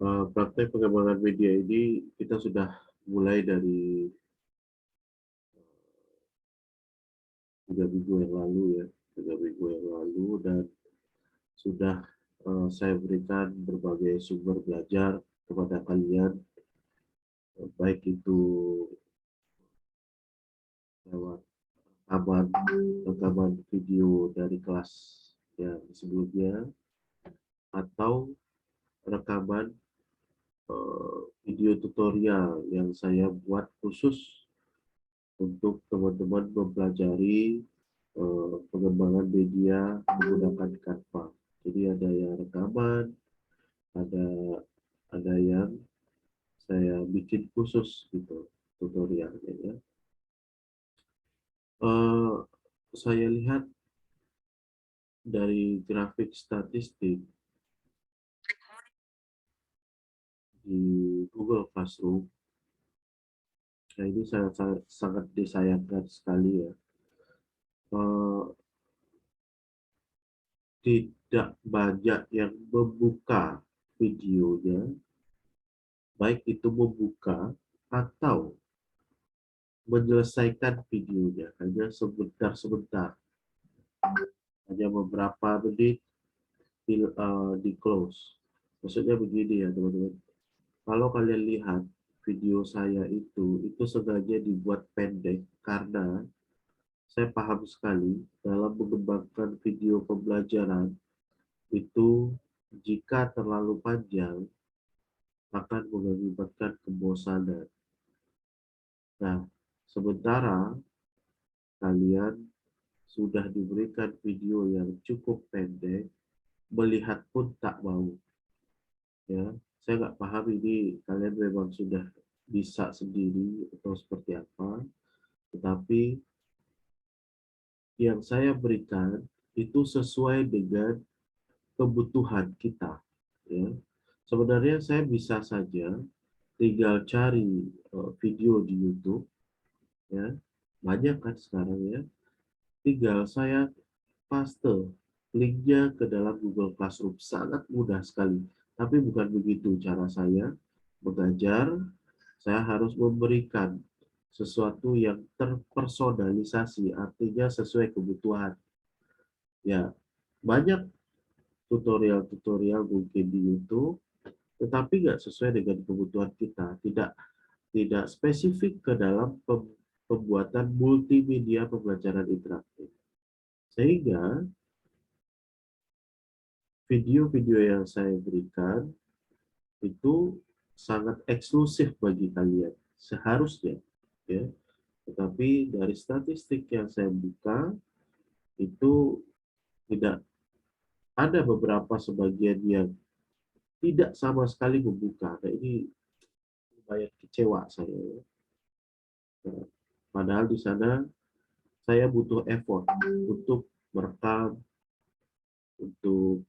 Praktek pengembangan media ini kita sudah mulai dari 3 minggu yang lalu ya, 3 minggu yang lalu, dan sudah saya berikan berbagai sumber belajar kepada kalian, baik itu lewat rekaman video dari kelas yang sebelumnya, atau rekaman video tutorial yang saya buat khusus untuk teman-teman mempelajari pengembangan media menggunakan Canva. Jadi ada yang rekaman, ada yang saya bikin khusus gitu tutorialnya ya. Saya lihat dari grafik statistik di Google Classroom, nah ini sangat disayangkan sekali ya. Tidak banyak yang membuka videonya, baik itu membuka atau menyelesaikan videonya, hanya sebentar-sebentar, hanya beberapa menit di close. Maksudnya begini ya teman-teman, kalau kalian lihat video saya itu sengaja dibuat pendek karena saya paham sekali dalam mengembangkan video pembelajaran itu jika terlalu panjang akan mengakibatkan kebosanan. Nah, sementara kalian sudah diberikan video yang cukup pendek, melihat pun tak mau. Ya, saya nggak paham ini kalian memang sudah bisa sendiri atau seperti apa, tetapi yang saya berikan itu sesuai dengan kebutuhan kita. Ya, sebenarnya saya bisa saja tinggal cari video di YouTube, ya banyak kan sekarang ya. Tinggal saya paste linknya ke dalam Google Classroom, sangat mudah sekali. Tapi bukan begitu cara saya mengajar. Saya harus memberikan sesuatu yang terpersonalisasi, artinya sesuai kebutuhan. Ya, banyak tutorial-tutorial mungkin di YouTube, tetapi nggak sesuai dengan kebutuhan kita. Tidak spesifik ke dalam pembuatan multimedia pembelajaran interaktif. Sehingga video-video yang saya berikan itu sangat eksklusif bagi kalian seharusnya, ya. Tetapi dari statistik yang saya buka itu tidak ada beberapa sebagian yang tidak sama sekali membuka. Nah, ini lumayan kecewa saya, ya. Nah, padahal di sana saya butuh effort untuk merekam, untuk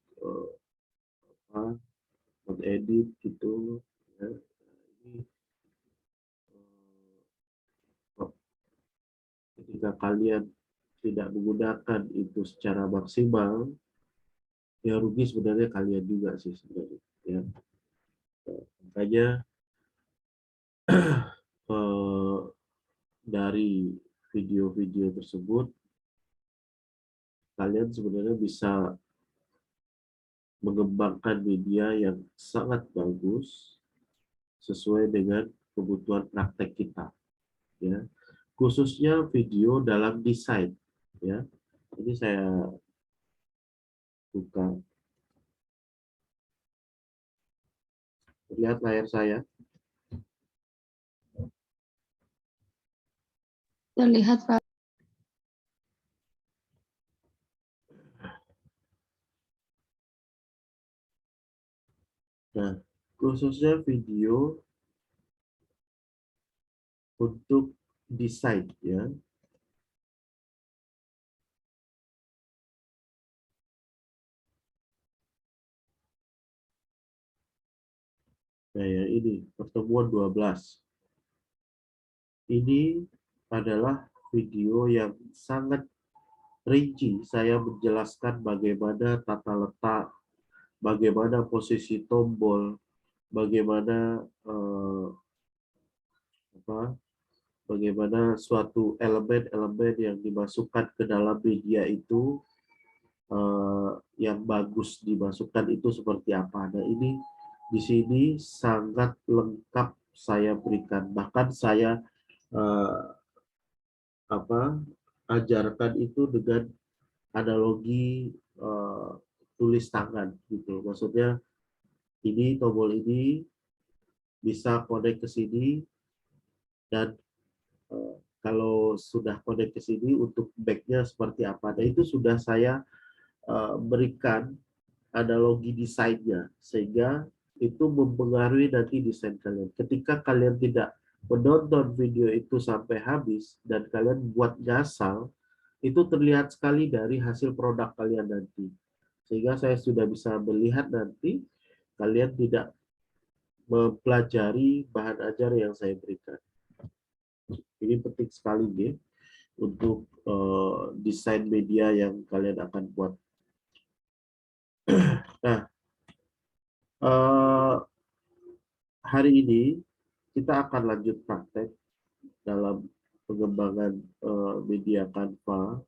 mengedit gitu. Ya. Ini ketika kalian tidak menggunakan itu secara maksimal, ya rugi sebenarnya kalian juga sih sebenarnya. Ya. Makanya dari video-video tersebut kalian sebenarnya bisa mengembangkan media yang sangat bagus sesuai dengan kebutuhan praktek kita, ya, khususnya video dalam desain, ya. Ini saya buka, lihat layar saya. Terlihat, Pak. Nah, khususnya video untuk desain, ya. Nah, yang ini pertemuan 12. Ini adalah video yang sangat rinci. Saya menjelaskan bagaimana tata letak, bagaimana posisi tombol, bagaimana bagaimana suatu elemen-elemen yang dimasukkan ke dalam media itu yang bagus dimasukkan itu seperti apa. Nah, ini di sini sangat lengkap saya berikan. Bahkan saya eh, ajarkan itu dengan analogi tulis tangan gitu. Maksudnya ini tombol ini bisa connect ke sini dan kalau sudah connect ke sini untuk backnya seperti apa. Nah, itu sudah saya berikan analogi desainnya sehingga itu mempengaruhi nanti desain kalian. Ketika kalian tidak menonton video itu sampai habis dan kalian buat ngasal, itu terlihat sekali dari hasil produk kalian nanti. Sehingga saya sudah bisa melihat nanti kalian tidak mempelajari bahan ajar yang saya berikan. Ini penting sekali ya untuk desain media yang kalian akan buat. Nah, hari ini kita akan lanjut praktek dalam pengembangan media Canva.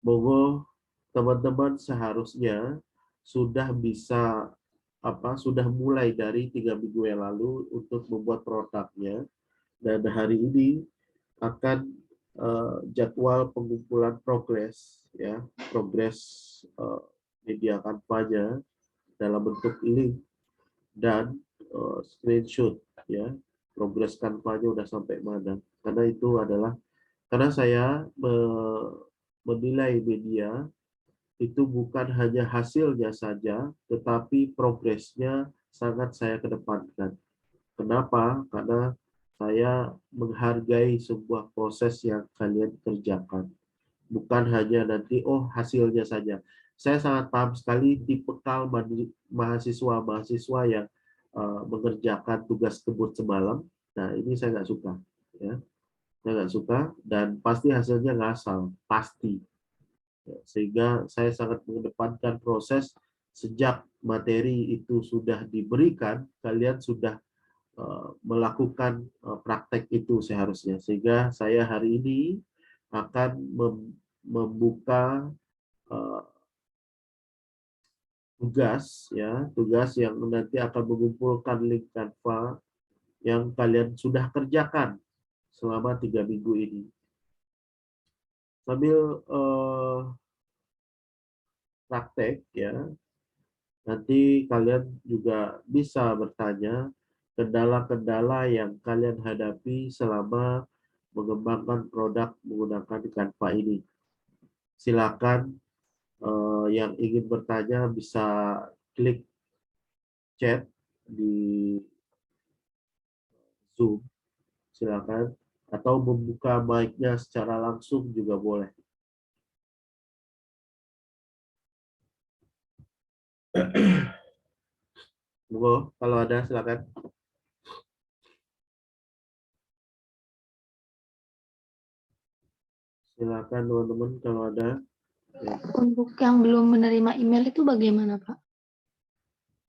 Monggo teman-teman seharusnya sudah bisa sudah mulai dari 3 minggu yang lalu untuk membuat produknya, dan hari ini akan jadwal pengumpulan progres ya, progres media Canva-nya dalam bentuk link dan screenshot ya, progres Canva-nya udah sampai mana, karena itu adalah karena saya menilai media itu bukan hanya hasilnya saja, tetapi progresnya sangat saya kedepankan. Kenapa? Karena saya menghargai sebuah proses yang kalian kerjakan. Bukan hanya nanti, oh hasilnya saja. Saya sangat paham sekali tipikal mahasiswa-mahasiswa yang mengerjakan tugas kebut semalam. Nah, ini saya nggak suka. Ya. Saya nggak suka, dan pasti hasilnya ngasal. Pasti. Sehingga saya sangat mengedepankan proses sejak materi itu sudah diberikan, kalian sudah melakukan praktek itu seharusnya. Sehingga saya hari ini akan membuka tugas yang nanti akan mengumpulkan link Canva yang kalian sudah kerjakan selama 3 minggu ini. Sambil praktek ya, nanti kalian juga bisa bertanya kendala-kendala yang kalian hadapi selama mengembangkan produk menggunakan Canva ini. Silakan yang ingin bertanya bisa klik chat di Zoom, silakan, atau membuka mic-nya secara langsung juga boleh. Monggo, kalau ada silakan. Silakan teman-teman kalau ada. Ya. Untuk yang belum menerima email itu bagaimana, Pak?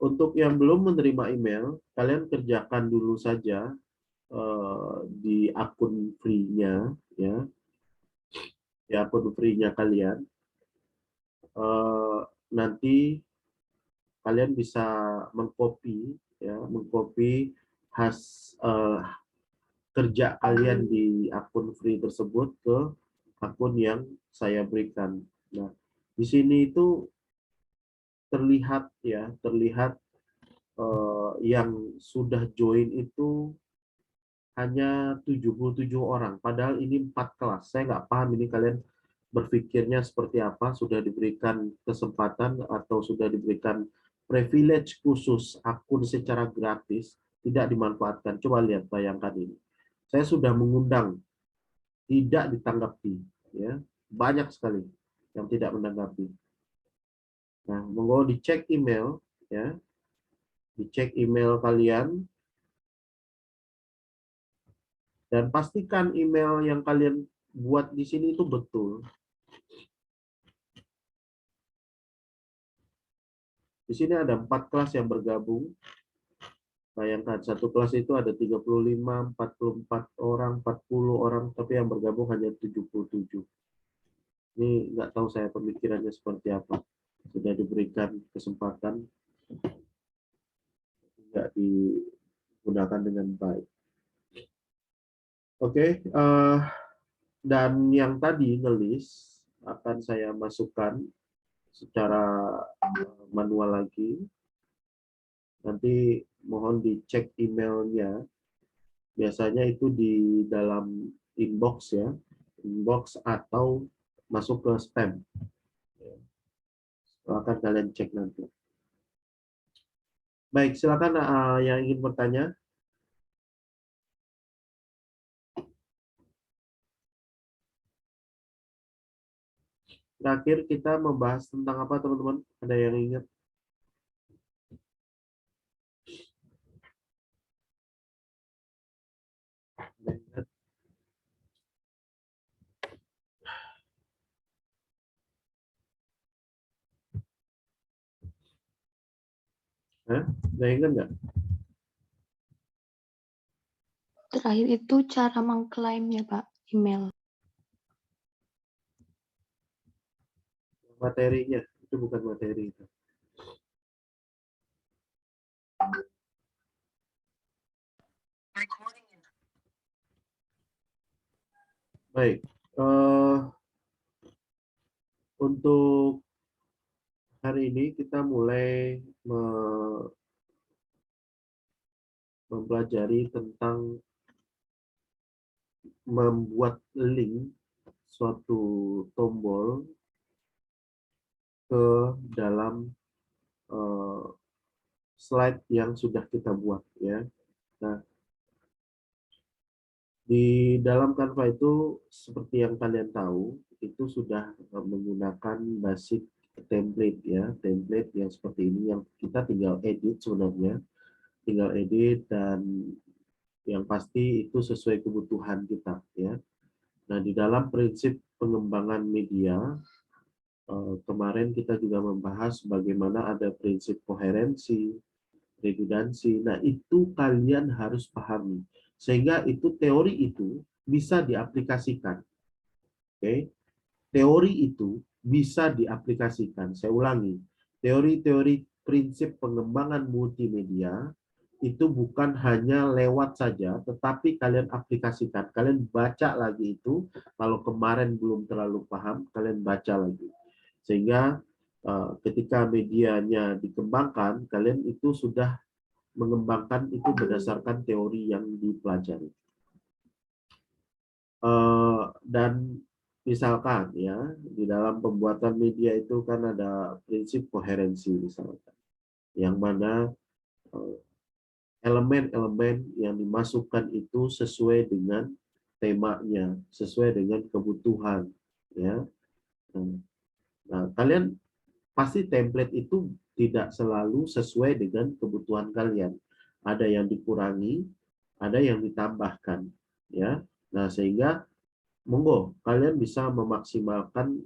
Untuk yang belum menerima email, kalian kerjakan dulu saja di akun free-nya ya. Di akun free-nya kalian. Nanti kalian bisa mengcopy kerja kalian di akun free tersebut ke akun yang saya berikan. Nah, di sini itu terlihat yang sudah join itu hanya 77 orang, padahal ini 4 kelas. Saya nggak paham ini kalian berpikirnya seperti apa, sudah diberikan kesempatan atau sudah diberikan privilege khusus akun secara gratis, tidak dimanfaatkan. Coba lihat, bayangkan ini. Saya sudah mengundang, tidak ditanggapi. Ya, banyak sekali yang tidak menanggapi. Nah, monggo dicek email, ya, dicek email kalian, dan pastikan email yang kalian buat di sini itu betul. Di sini ada 4 kelas yang bergabung. Bayangkan satu kelas itu ada 35, 44 orang, 40 orang, tapi yang bergabung hanya 77. Ini nggak tahu saya pemikirannya seperti apa. Sudah diberikan kesempatan, nggak digunakan dengan baik. Oke, dan yang tadi ngelis akan saya masukkan secara manual lagi. Nanti mohon dicek emailnya. Biasanya itu di dalam inbox ya, inbox atau masuk ke spam. Akan kalian cek nanti. Baik, silakan yang ingin bertanya. Terakhir kita membahas tentang apa, teman-teman? Ada yang ingat? Ada ingat nggak? Terakhir itu cara mengklaimnya, Pak, email. Materinya, itu bukan materi. Itu. Baik, untuk hari ini kita mulai mempelajari tentang membuat link suatu tombol ke dalam slide yang sudah kita buat ya. Nah, di dalam Canva itu seperti yang kalian tahu itu sudah menggunakan basic template ya, template yang seperti ini yang kita tinggal edit sebenarnya, tinggal edit dan yang pasti itu sesuai kebutuhan kita ya. Nah, di dalam prinsip pengembangan media kemarin kita juga membahas bagaimana ada prinsip koherensi, redundansi. Nah, itu kalian harus pahami. Sehingga itu teori itu bisa diaplikasikan. Oke. Teori itu bisa diaplikasikan. Saya ulangi. Teori-teori prinsip pengembangan multimedia itu bukan hanya lewat saja, tetapi kalian aplikasikan. Kalian baca lagi itu. Kalau kemarin belum terlalu paham, kalian baca lagi. Sehingga ketika medianya dikembangkan, kalian itu sudah mengembangkan itu berdasarkan teori yang dipelajari. Dan misalkan ya di dalam pembuatan media itu kan ada prinsip koherensi misalkan, yang mana elemen-elemen yang dimasukkan itu sesuai dengan temanya, sesuai dengan kebutuhan ya. Nah, kalian pasti template itu tidak selalu sesuai dengan kebutuhan kalian. Ada yang dikurangi, ada yang ditambahkan, ya. Nah, sehingga monggo kalian bisa memaksimalkan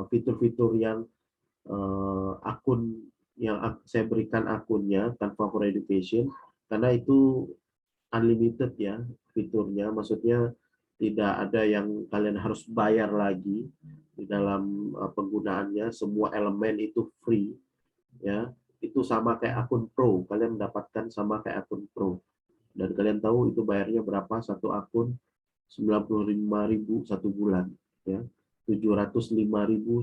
fitur-fitur yang akun yang saya berikan akunnya Canva for Education, karena itu unlimited ya fiturnya, maksudnya tidak ada yang kalian harus bayar lagi di dalam penggunaannya, semua elemen itu free ya. Itu sama kayak akun pro, kalian mendapatkan sama kayak akun pro, dan kalian tahu itu bayarnya berapa satu akun, 95.000 satu bulan ya, 705.000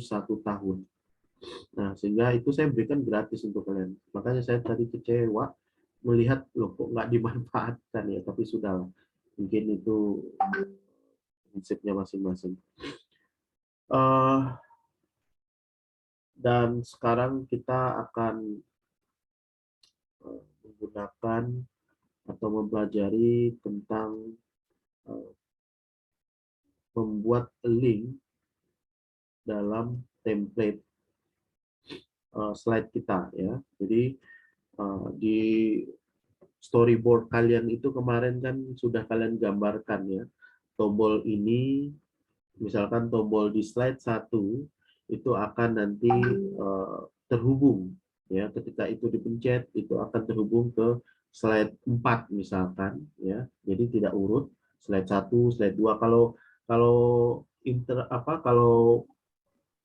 satu tahun. Nah, sehingga itu saya berikan gratis untuk kalian. Makanya saya tadi kecewa melihat loh kok nggak dimanfaatkan ya, tapi sudahlah. Mungkin itu prinsipnya masing-masing. Dan sekarang kita akan menggunakan atau mempelajari tentang membuat link dalam template slide kita ya. Jadi di storyboard kalian itu kemarin kan sudah kalian gambarkan ya. Tombol ini, misalkan tombol di slide 1 itu akan nanti terhubung ya. Ketika itu dipencet, itu akan terhubung ke slide 4 misalkan, ya. Jadi tidak urut slide 1, slide 2. Kalau kalau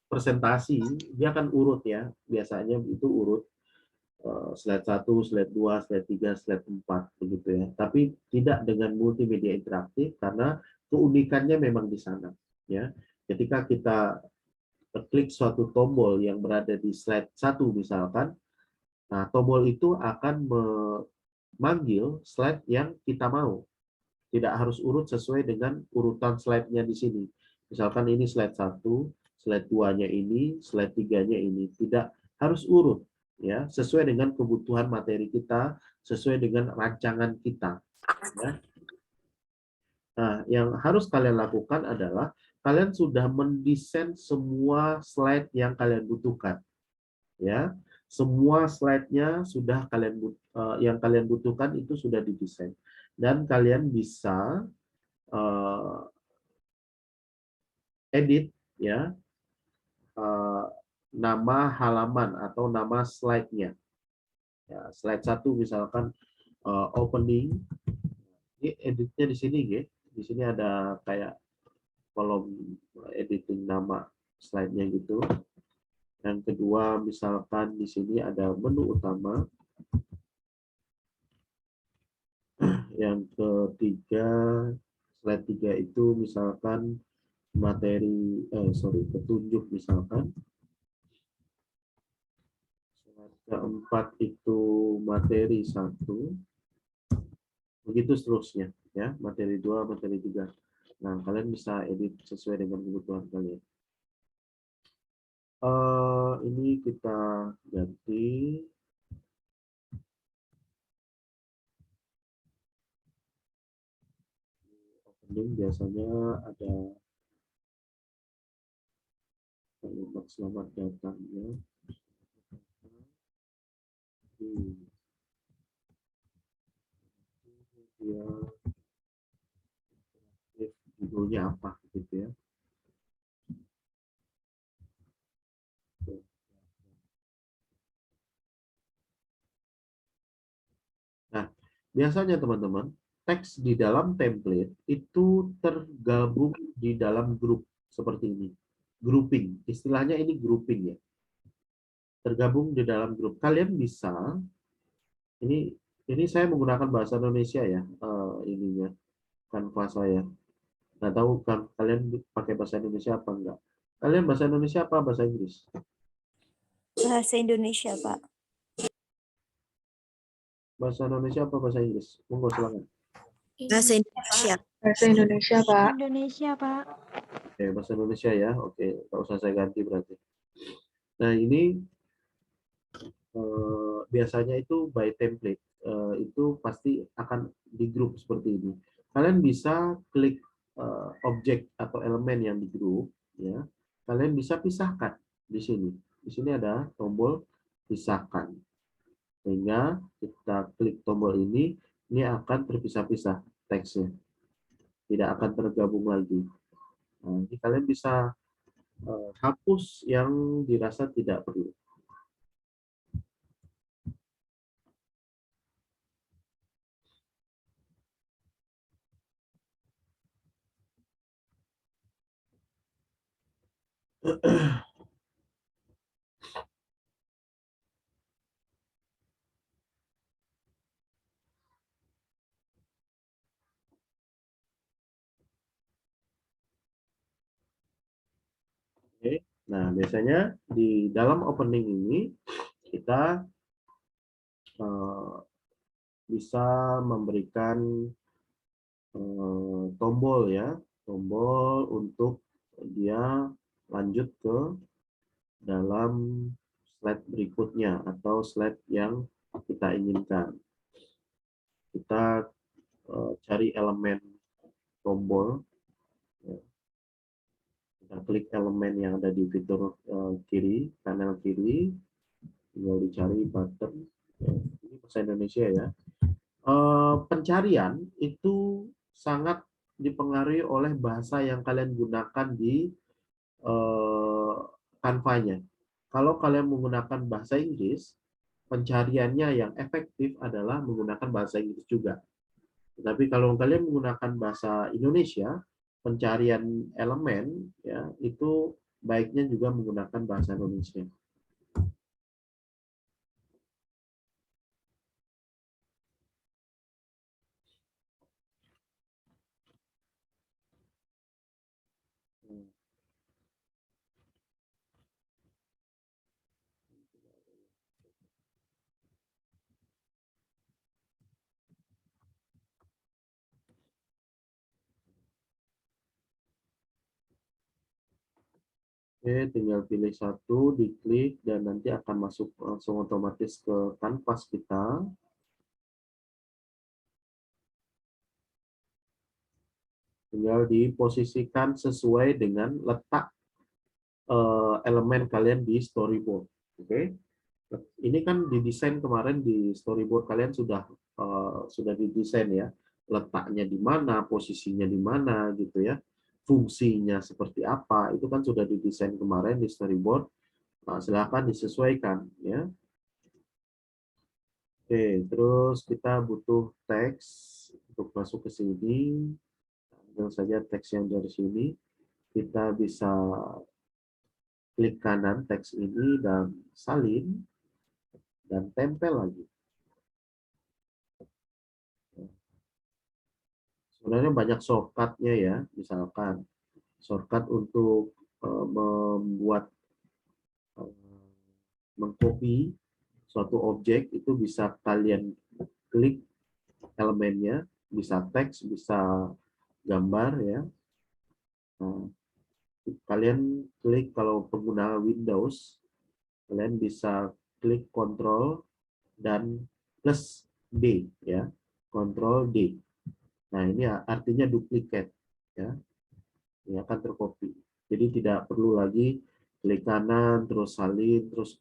presentasi dia akan urut ya. Biasanya itu urut slide 1, slide 2, slide 3, slide 4 begitu ya. Tapi tidak dengan multimedia interaktif karena keunikannya memang di sana, ya. Ketika kita klik suatu tombol yang berada di slide 1 misalkan, nah tombol itu akan memanggil slide yang kita mau. Tidak harus urut sesuai dengan urutan slide-nya di sini. Misalkan ini slide 1, slide 2-nya ini, slide 3-nya ini. Tidak harus urut, ya, sesuai dengan kebutuhan materi kita, sesuai dengan rancangan kita, ya. Nah, yang harus kalian lakukan adalah kalian sudah mendesain semua slide yang kalian butuhkan, ya. Semua slide-nya sudah yang kalian butuhkan itu sudah didesain, dan kalian bisa edit, ya, nama halaman atau nama slide-nya. Ya, slide 1 misalkan opening. Ini editnya di sini, ya. Di sini ada kayak kolom editing nama slide-nya gitu. Yang kedua, misalkan di sini ada menu utama. Yang ketiga, slide 3 itu misalkan petunjuk misalkan. Slide keempat itu materi 1. Begitu seterusnya, ya. Materi 2, materi 3. Nah, kalian bisa edit sesuai dengan kebutuhan kalian. Ini kita ganti. Opening biasanya ada kalimat selamat datang, ya. Ya, judulnya apa gitu ya. Nah, biasanya teman-teman, teks di dalam template itu tergabung di dalam grup seperti ini. Grouping, istilahnya ini grouping, ya. Tergabung di dalam grup. Kalian bisa, ini saya menggunakan bahasa Indonesia ya, ininya, Canva saya. Nggak tahu kan kalian pakai bahasa Indonesia apa enggak? Kalian bahasa Indonesia apa bahasa Inggris? Bahasa Indonesia, Pak. Bahasa Indonesia apa bahasa Inggris? Monggo silakan. Bahasa Indonesia. Bahasa Indonesia, Pak. Indonesia, Pak. Oke, bahasa Indonesia ya. Oke, nggak usah saya ganti berarti. Nah, ini biasanya itu by template. Itu pasti akan di grup seperti ini. Kalian bisa klik objek atau elemen yang di grup, ya. Kalian bisa pisahkan di sini. Di sini ada tombol pisahkan. Sehingga kita klik tombol ini akan terpisah-pisah teksnya. Tidak akan tergabung lagi. Nah, jadi kalian bisa hapus yang dirasa tidak perlu. Oke. Nah, biasanya di dalam opening ini kita bisa memberikan tombol, ya, tombol untuk dia lanjut ke dalam slide berikutnya atau slide yang kita inginkan. Kita cari elemen tombol, ya. Kita klik elemen yang ada di fitur kiri, panel kiri, tinggal dicari button. Ya, ini bahasa Indonesia ya. Pencarian itu sangat dipengaruhi oleh bahasa yang kalian gunakan di Canva-nya. Kalau kalian menggunakan bahasa Inggris, pencariannya yang efektif adalah menggunakan bahasa Inggris juga. Tapi kalau kalian menggunakan bahasa Indonesia, pencarian elemen ya itu baiknya juga menggunakan bahasa Indonesia. Oke, tinggal pilih satu, diklik, dan nanti akan masuk langsung otomatis ke kanvas kita. Tinggal diposisikan sesuai dengan letak elemen kalian di storyboard. Oke, ini kan didesain kemarin di storyboard kalian sudah didesain ya, letaknya di mana, posisinya di mana gitu ya, fungsinya seperti apa, itu kan sudah didesain kemarin di storyboard. Nah, silakan disesuaikan ya. Oke, terus kita butuh teks untuk masuk ke sini. Ambil saja teks yang dari sini. Kita bisa klik kanan teks ini dan salin dan tempel lagi. Sebenarnya banyak shortcut-nya ya, misalkan shortcut untuk membuat mengcopy suatu objek itu bisa kalian klik elemennya, bisa teks, bisa gambar ya. Nah, kalian klik kalau pengguna Windows, kalian bisa klik Ctrl dan plus D ya, Ctrl D. Nah ini artinya duplikat ya, ini akan tercopy. Jadi tidak perlu lagi klik kanan terus salin terus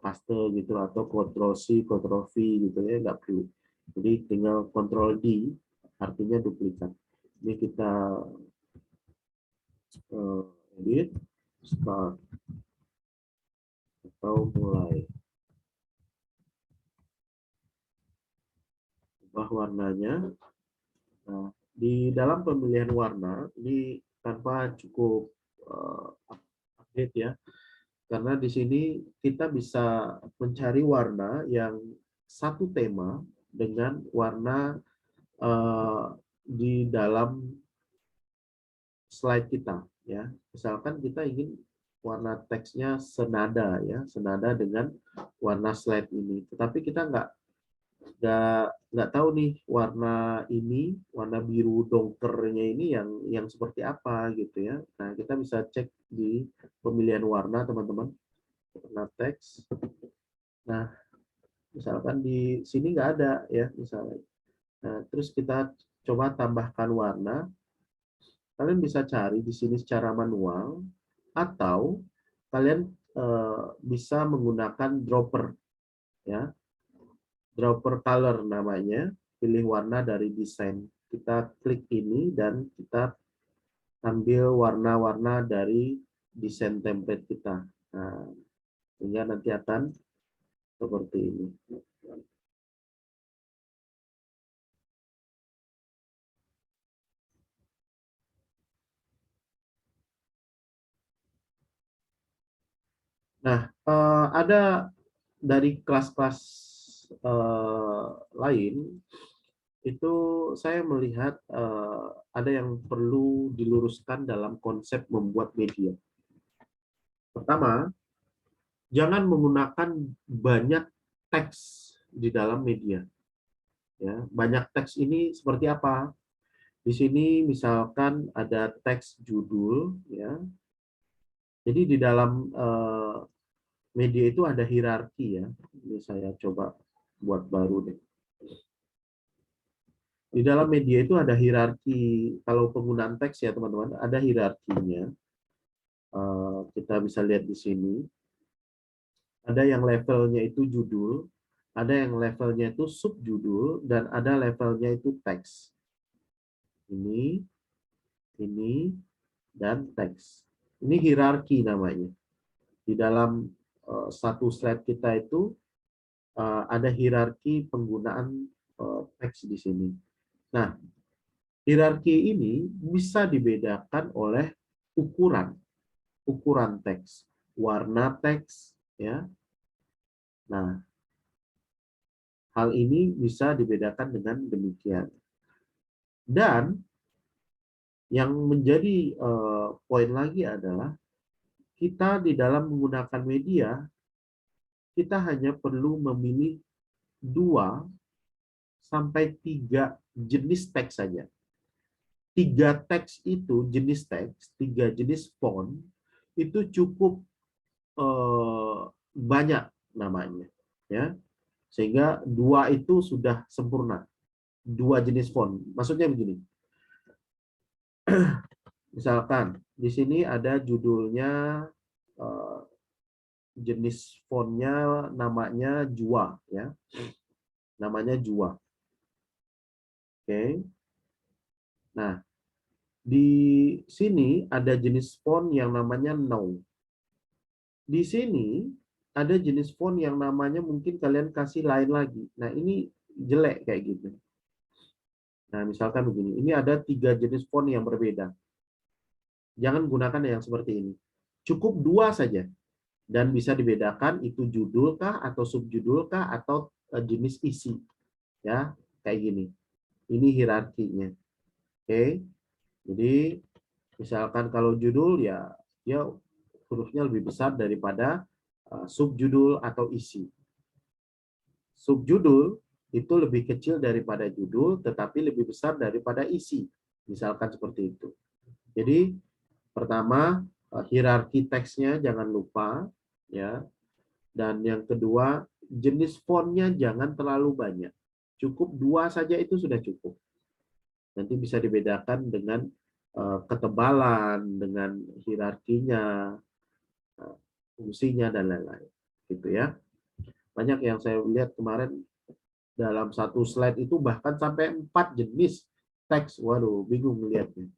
paste gitu atau Ctrl C Ctrl V gitu ya, nggak perlu. Jadi tinggal Ctrl D artinya duplikat. Ini kita edit, start atau mulai. Ubah warnanya. Nah, di dalam pemilihan warna ini tanpa cukup update ya, karena di sini kita bisa mencari warna yang satu tema dengan warna di dalam slide kita ya. Misalkan kita ingin warna teksnya senada ya, senada dengan warna slide ini. Tetapi kita nggak tahu nih warna ini, warna biru dongkernya ini yang seperti apa gitu ya. Nah, kita bisa cek di pemilihan warna teman-teman, warna teks. Nah, misalkan di sini nggak ada ya misalnya. Nah, terus kita coba tambahkan warna. Kalian bisa cari di sini secara manual atau kalian bisa menggunakan dropper ya. Dropper color namanya, pilih warna dari desain. Kita klik ini dan kita ambil warna-warna dari desain template kita. Nah, sehingga nanti akan seperti ini. Nah, ada dari kelas-kelas lain itu saya melihat ada yang perlu diluruskan dalam konsep membuat media. Pertama, jangan menggunakan banyak teks di dalam media. Ya, banyak teks ini seperti apa? Di sini misalkan ada teks judul, ya. Jadi di dalam media itu ada hierarki ya. Ini saya coba buat baru deh. Di dalam media itu ada hierarki. Kalau penggunaan teks ya teman-teman, ada hierarkinya. Kita bisa lihat di sini. Ada yang levelnya itu judul, ada yang levelnya itu subjudul, dan ada levelnya itu teks. Ini, dan teks. Ini hierarki namanya. Di dalam satu slide kita itu ada hierarki penggunaan teks di sini. Nah, hierarki ini bisa dibedakan oleh ukuran teks, warna teks, ya. Nah, hal ini bisa dibedakan dengan demikian. Dan yang menjadi poin lagi adalah kita di dalam menggunakan media, kita hanya perlu memilih 2 sampai 3 jenis teks saja. 3 teks itu, jenis teks, 3 jenis font, itu cukup banyak namanya. Ya. Sehingga 2 itu sudah sempurna. 2 jenis font. Maksudnya begini. Misalkan, di sini ada judulnya, jenis fontnya namanya Jua, ya, namanya Jua. Oke. Nah, di sini ada jenis font yang namanya No. Di sini ada jenis font yang namanya mungkin kalian kasih lain lagi. Nah, ini jelek kayak gitu. Nah, misalkan begini, ini ada 3 jenis font yang berbeda. Jangan gunakan yang seperti ini. Cukup 2 saja. Dan bisa dibedakan itu judul kah atau subjudul kah atau jenis isi. Ya, kayak gini. Ini hierarkinya. Oke. Jadi misalkan kalau judul ya dia hurufnya lebih besar daripada subjudul atau isi. Subjudul itu lebih kecil daripada judul tetapi lebih besar daripada isi. Misalkan seperti itu. Jadi pertama hierarki teksnya jangan lupa, ya. Dan yang kedua, jenis fontnya jangan terlalu banyak. Cukup 2 saja itu sudah cukup. Nanti bisa dibedakan dengan ketebalan, dengan hierarkinya, fungsinya, dan lain-lain. Gitu ya. Banyak yang saya lihat kemarin dalam satu slide itu bahkan sampai 4 jenis teks. Waduh, bingung melihatnya.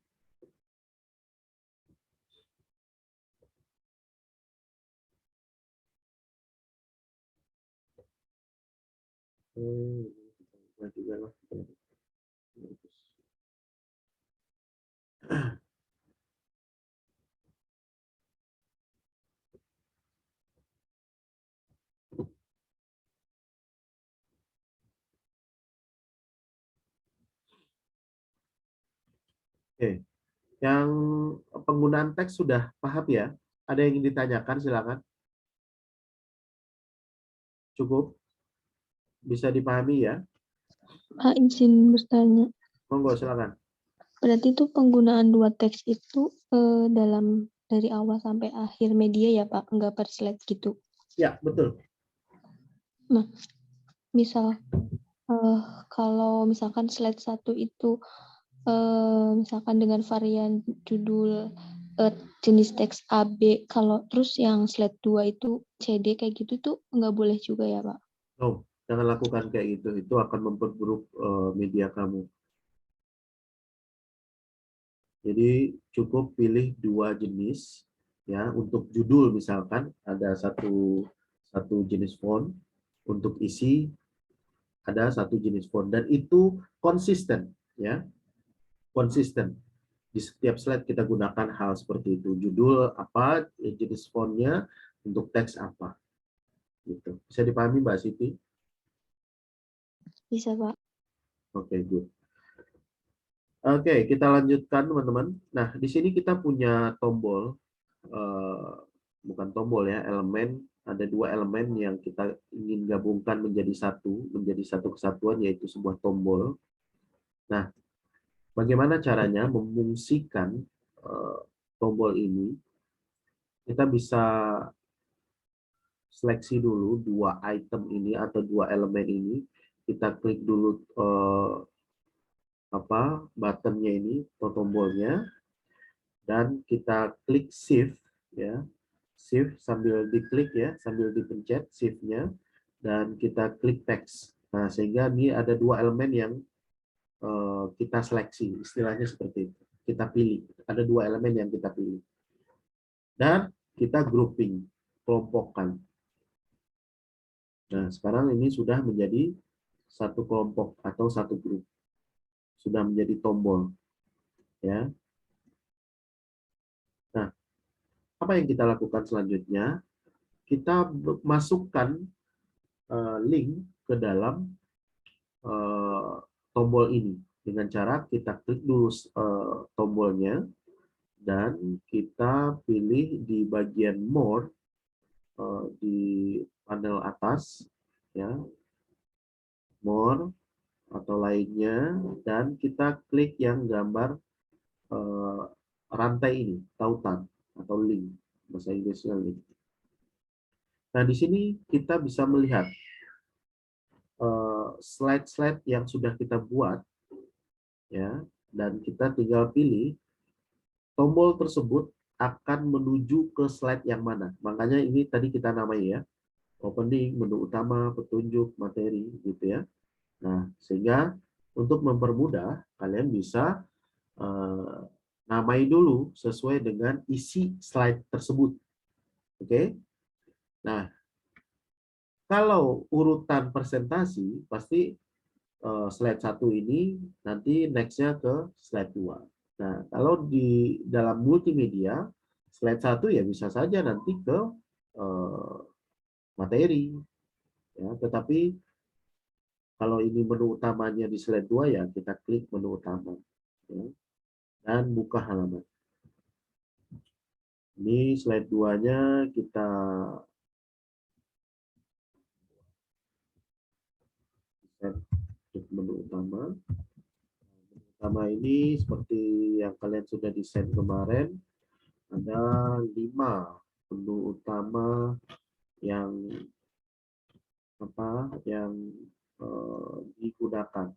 Oke, yang penggunaan teks sudah paham ya? Ada yang ingin ditanyakan, silakan. Cukup? Bisa dipahami ya? Pak, izin bertanya. Monggo, silakan. Berarti itu penggunaan 2 teks itu dalam dari awal sampai akhir media ya Pak, nggak per slide gitu. Ya, betul. Nah, misal kalau misalkan slide 1 itu misalkan dengan varian judul jenis teks AB, kalau terus yang slide 2 itu CD kayak gitu tuh nggak boleh juga ya Pak? Oh, jangan lakukan kayak gitu. Itu akan memperburuk media kamu. Jadi cukup pilih 2 jenis ya. Untuk judul misalkan ada satu jenis font, untuk isi ada satu jenis font dan itu konsisten ya. Konsisten. Di setiap slide kita gunakan hal seperti itu. Judul apa, jenis fontnya, untuk teks apa. Gitu. Bisa dipahami Mbak Siti? Bisa Pak. Oke, good. Oke, kita lanjutkan teman-teman. Nah, di sini kita punya tombol, bukan tombol ya, elemen. Ada 2 elemen yang kita ingin gabungkan menjadi satu kesatuan, yaitu sebuah tombol. Nah, bagaimana caranya memfungsikan tombol ini? Kita bisa seleksi dulu 2 item ini atau 2 elemen ini. Kita klik dulu buttonnya ini atau tombolnya, dan kita klik shift ya, shift sambil diklik ya, sambil dipencet shift-nya, dan kita klik text. Nah, sehingga ini ada 2 elemen yang kita seleksi, istilahnya seperti itu. Kita pilih, ada 2 elemen yang kita pilih, dan kita grouping, kelompokkan. Nah, sekarang ini sudah menjadi satu kelompok atau satu grup. Sudah menjadi tombol. Ya. Nah, apa yang kita lakukan selanjutnya? Kita masukkan link ke dalam tombol ini. Dengan cara kita klik dulu tombolnya, dan kita pilih di bagian More, di panel atas, ya, More atau lainnya, dan kita klik yang gambar rantai ini, tautan atau link, bahasa Inggrisnya link. Nah, di sini kita bisa melihat slide-slide yang sudah kita buat, ya, dan kita tinggal pilih tombol tersebut akan menuju ke slide yang mana. Makanya ini tadi kita namai ya, opening, menu utama, petunjuk, materi, gitu ya. Nah, sehingga untuk mempermudah, kalian bisa namai dulu sesuai dengan isi slide tersebut. Oke? Nah, kalau urutan presentasi, pasti slide 1 ini nanti next-nya ke slide 2. Nah, kalau di dalam multimedia, slide 1 ya bisa saja nanti ke materi. Ya, tetapi kalau ini menu utamanya di slide 2, ya kita klik menu utama. Ya, dan buka halaman. Ini slide 2-nya kita menu utama. Menu utama ini seperti yang kalian sudah desain kemarin, ada 5 menu utama yang digunakan.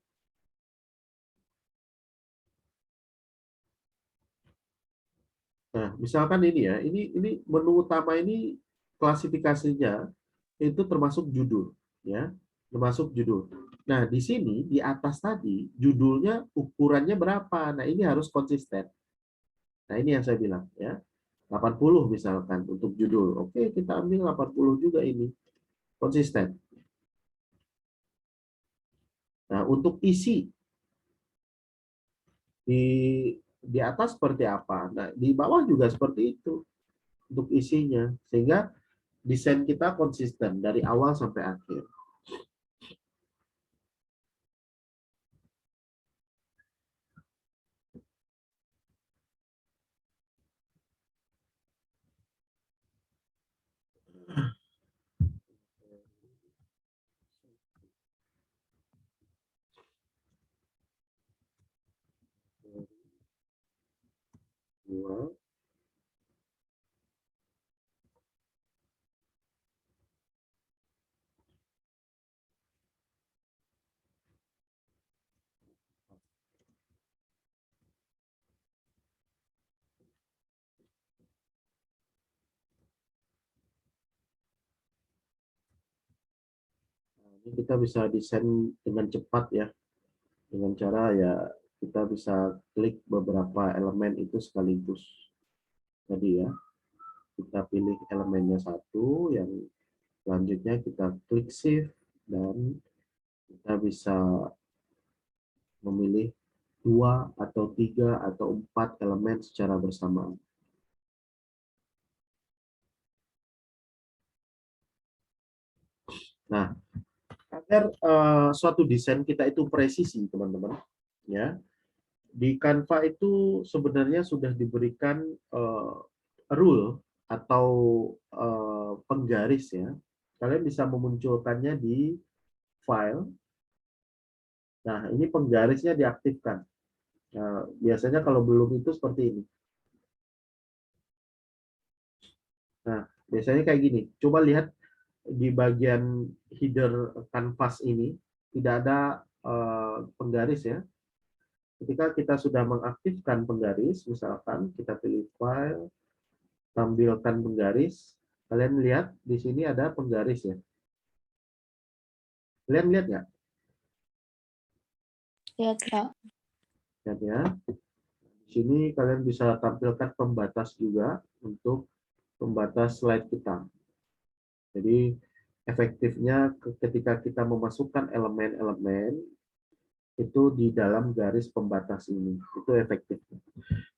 Nah, misalkan ini ya, ini menu utama ini klasifikasinya itu termasuk judul, ya, termasuk judul. Nah, di sini di atas tadi judulnya ukurannya berapa? Nah, ini harus konsisten. Nah, ini yang saya bilang ya. 80 misalkan untuk judul. Oke, kita ambil 80 juga ini. Konsisten. Nah, untuk isi di atas seperti apa? Nah, di bawah juga seperti itu untuk isinya. Sehingga desain kita konsisten dari awal sampai akhir. Dua. Ini kita bisa desain dengan cepat ya, dengan cara ya kita bisa klik beberapa elemen itu sekaligus. Tadi ya, kita pilih elemennya satu, yang selanjutnya kita klik shift, dan kita bisa memilih 2 atau 3 atau 4 elemen secara bersamaan. Nah, agar suatu desain kita itu presisi, teman-teman, ya, di Canva itu sebenarnya sudah diberikan rule atau penggaris ya. Kalian bisa memunculkannya di file. Nah, ini penggarisnya diaktifkan. Nah, biasanya kalau belum itu seperti ini. Nah, biasanya kayak gini. Coba lihat di bagian header kanvas ini tidak ada penggaris ya. Ketika kita sudah mengaktifkan penggaris, misalkan kita pilih file, tampilkan penggaris, kalian lihat di sini ada penggaris ya. Kalian lihat nggak? Lihat, Kak. Lihat ya. Di sini kalian bisa tampilkan pembatas juga untuk pembatas slide kita. Jadi efektifnya ketika kita memasukkan elemen-elemen itu di dalam garis pembatas ini, itu efektif.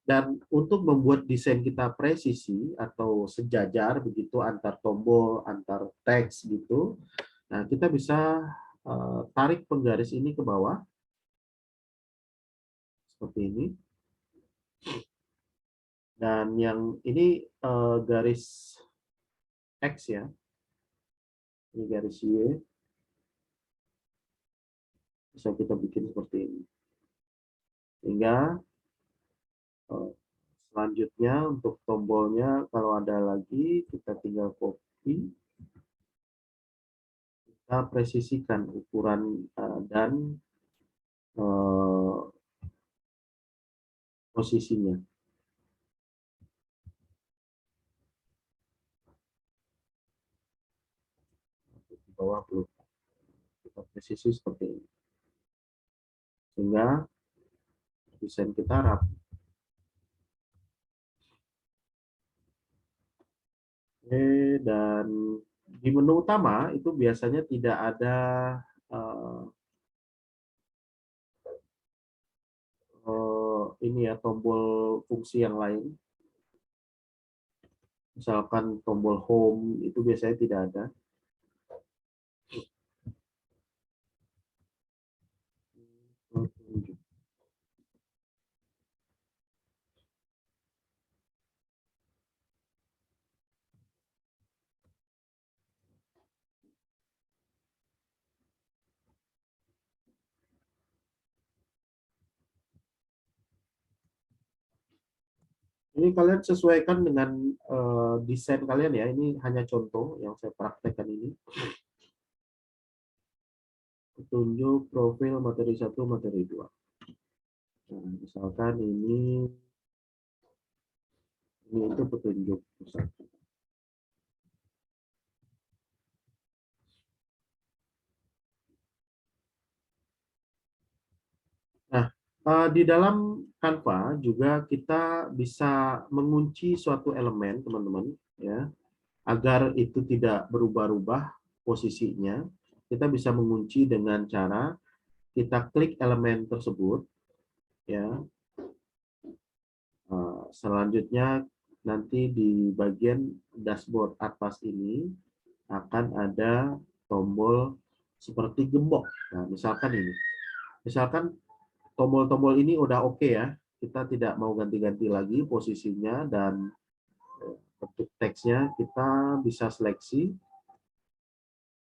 Dan untuk membuat desain kita presisi atau sejajar begitu antar tombol, antar teks gitu, nah kita bisa tarik penggaris ini ke bawah seperti ini. Dan yang ini garis X ya, ini garis Y, bisa kita bikin seperti ini. Sehingga selanjutnya untuk tombolnya kalau ada lagi kita tinggal copy, kita presisikan ukuran dan posisinya. Di bawah belum kita presisi seperti ini. Sehingga desain kita rapi. Oke, dan di menu utama itu biasanya tidak ada ini ya, tombol fungsi yang lain. Misalkan tombol home itu biasanya tidak ada. Ini kalian sesuaikan dengan desain kalian ya. Ini hanya contoh yang saya praktekkan ini. Petunjuk profil materi 1, materi 2. Nah, misalkan ini itu petunjuk pusat. Nah, di dalam Canva juga kita bisa mengunci suatu elemen, teman-teman, ya, agar itu tidak berubah-ubah posisinya. Kita bisa mengunci dengan cara kita klik elemen tersebut, ya. Selanjutnya nanti di bagian dashboard atas ini akan ada tombol seperti gembok. Nah, misalkan ini. Misalkan tombol-tombol ini udah oke ya. Kita tidak mau ganti-ganti lagi posisinya dan bentuk teksnya kita bisa seleksi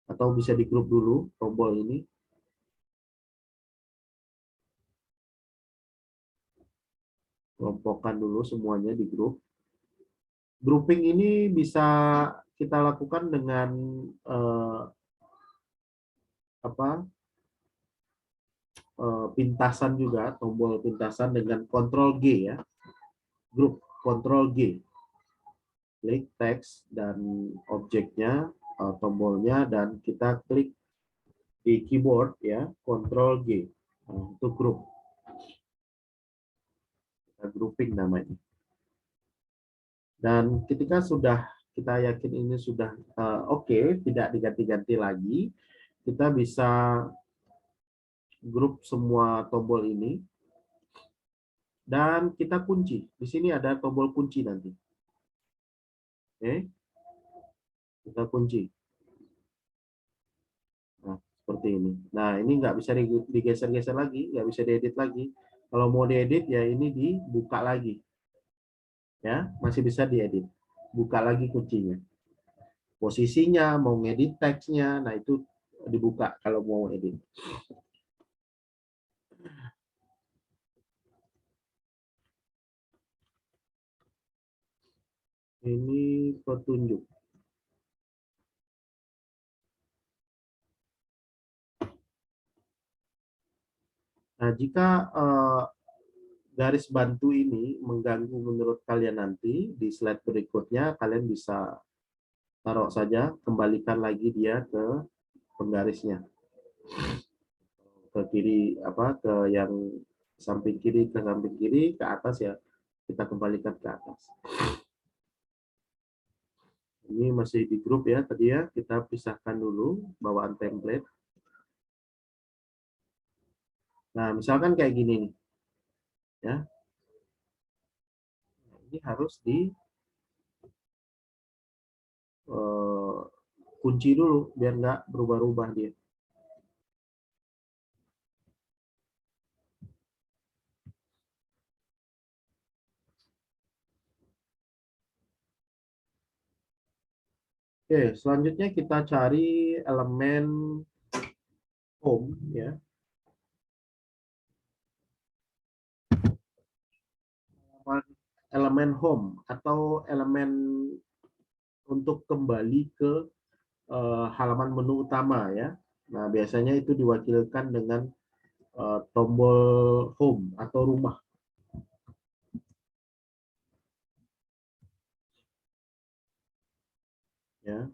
atau bisa di grup dulu tombol ini. Kelompokkan dulu semuanya di grup. Grouping ini bisa kita lakukan dengan pintasan juga, tombol pintasan dengan Ctrl G ya. Grup Ctrl G. Klik teks dan objeknya, tombolnya, dan kita klik di keyboard ya, Ctrl G. Nah, itu grup. Kita grouping namanya. Dan ketika sudah kita yakin ini sudah oke, tidak diganti-ganti lagi, kita bisa grup semua tombol ini dan kita kunci. Di sini ada tombol kunci nanti. Oke, kita kunci. Nah, seperti ini. Nah, ini nggak bisa digeser-geser lagi, nggak bisa diedit lagi. Kalau mau diedit ya ini dibuka lagi. Ya, masih bisa diedit. Buka lagi kuncinya. Posisinya, mau ngedit teksnya, nah itu dibuka kalau mau edit. Ini petunjuk. Nah, jika garis bantu ini mengganggu menurut kalian nanti, di slide berikutnya kalian bisa taruh saja, kembalikan lagi dia ke penggarisnya. Ke kiri, ke yang samping kiri, ke atas ya, kita kembalikan ke atas. Ini masih di grup ya tadi ya, kita pisahkan dulu bawaan template. Nah, misalkan kayak gini nih. Ya. Ini harus di kunci dulu biar nggak berubah-ubah dia. Oke, selanjutnya kita cari elemen home ya. Elemen home atau elemen untuk kembali ke halaman menu utama ya. Nah, biasanya itu diwakilkan dengan tombol home atau rumah. Ya.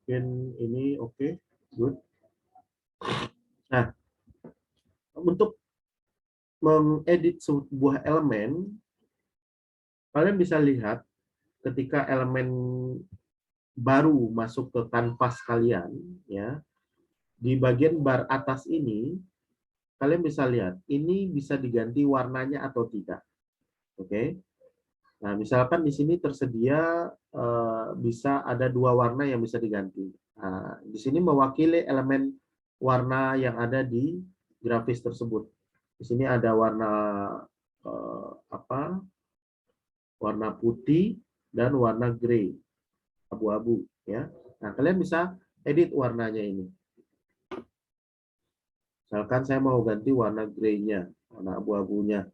Mungkin ini oke, good. Nah, untuk mengedit sebuah elemen, kalian bisa lihat ketika elemen baru masuk ke kanvas kalian, ya, di bagian bar atas ini, kalian bisa lihat, ini bisa diganti warnanya atau tidak. Oke. Nah, misalkan di sini tersedia bisa ada dua warna yang bisa diganti. Nah, di sini mewakili elemen warna yang ada di grafis tersebut. Di sini ada warna warna putih dan warna grey, abu-abu ya. Nah, kalian bisa edit warnanya ini. Misalkan saya mau ganti warna grey-nya, warna abu-abunya.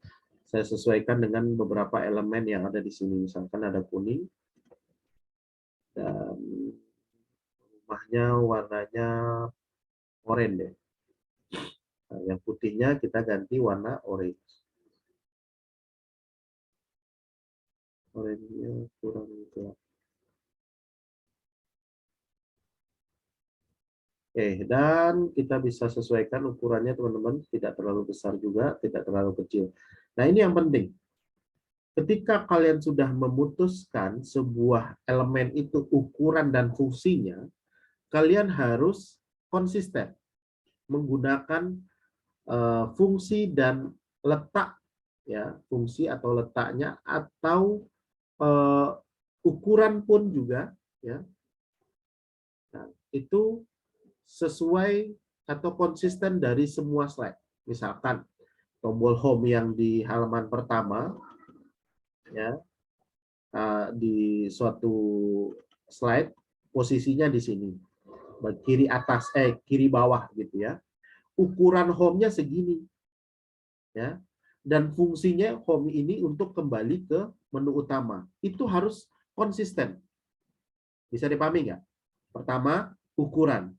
Saya sesuaikan dengan beberapa elemen yang ada di sini. Misalkan ada kuning, dan rumahnya warnanya oranye deh. Nah, yang putihnya kita ganti warna orange. Oranye kurang gelap. Oke, dan kita bisa sesuaikan ukurannya teman-teman, tidak terlalu besar juga, tidak terlalu kecil. Nah, ini yang penting. Ketika kalian sudah memutuskan sebuah elemen itu ukuran dan fungsinya, kalian harus konsisten menggunakan fungsi dan letak, ya, fungsi atau letaknya, atau ukuran pun juga, ya. Nah, itu sesuai atau konsisten dari semua slide. Misalkan tombol home yang di halaman pertama, ya, di suatu slide posisinya di sini, kiri atas, kiri bawah gitu ya. Ukuran home-nya segini, ya, dan fungsinya home ini untuk kembali ke menu utama. Itu harus konsisten. Bisa dipahami nggak? Pertama, ukuran.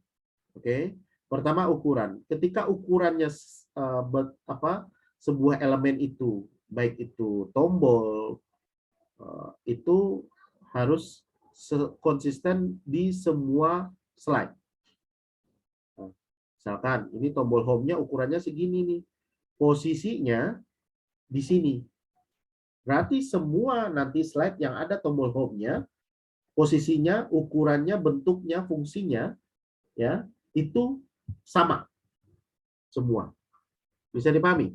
Oke, pertama ukuran. Ketika ukurannya sebuah elemen itu, baik itu tombol, itu harus konsisten di semua slide. Nah, misalkan ini tombol home-nya ukurannya segini nih, posisinya di sini. Berarti semua nanti slide yang ada tombol home-nya, posisinya, ukurannya, bentuknya, fungsinya, ya, itu sama semua. Bisa dipahami?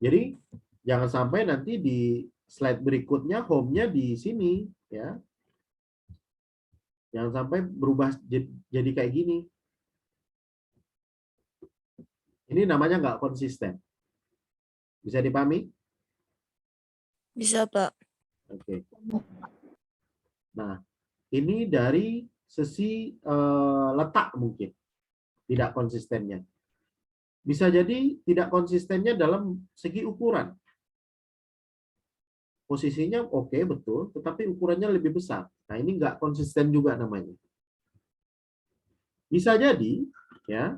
Jadi jangan sampai nanti di slide berikutnya home-nya di sini, ya. Jangan sampai berubah jadi kayak gini. Ini namanya nggak konsisten. Bisa dipahami? Bisa, Pak. Oke. Nah, ini dari sisi letak mungkin tidak konsistennya. Bisa jadi tidak konsistennya dalam segi ukuran. Posisinya oke, betul, tetapi ukurannya lebih besar. Nah, ini nggak konsisten juga namanya. Bisa jadi, ya,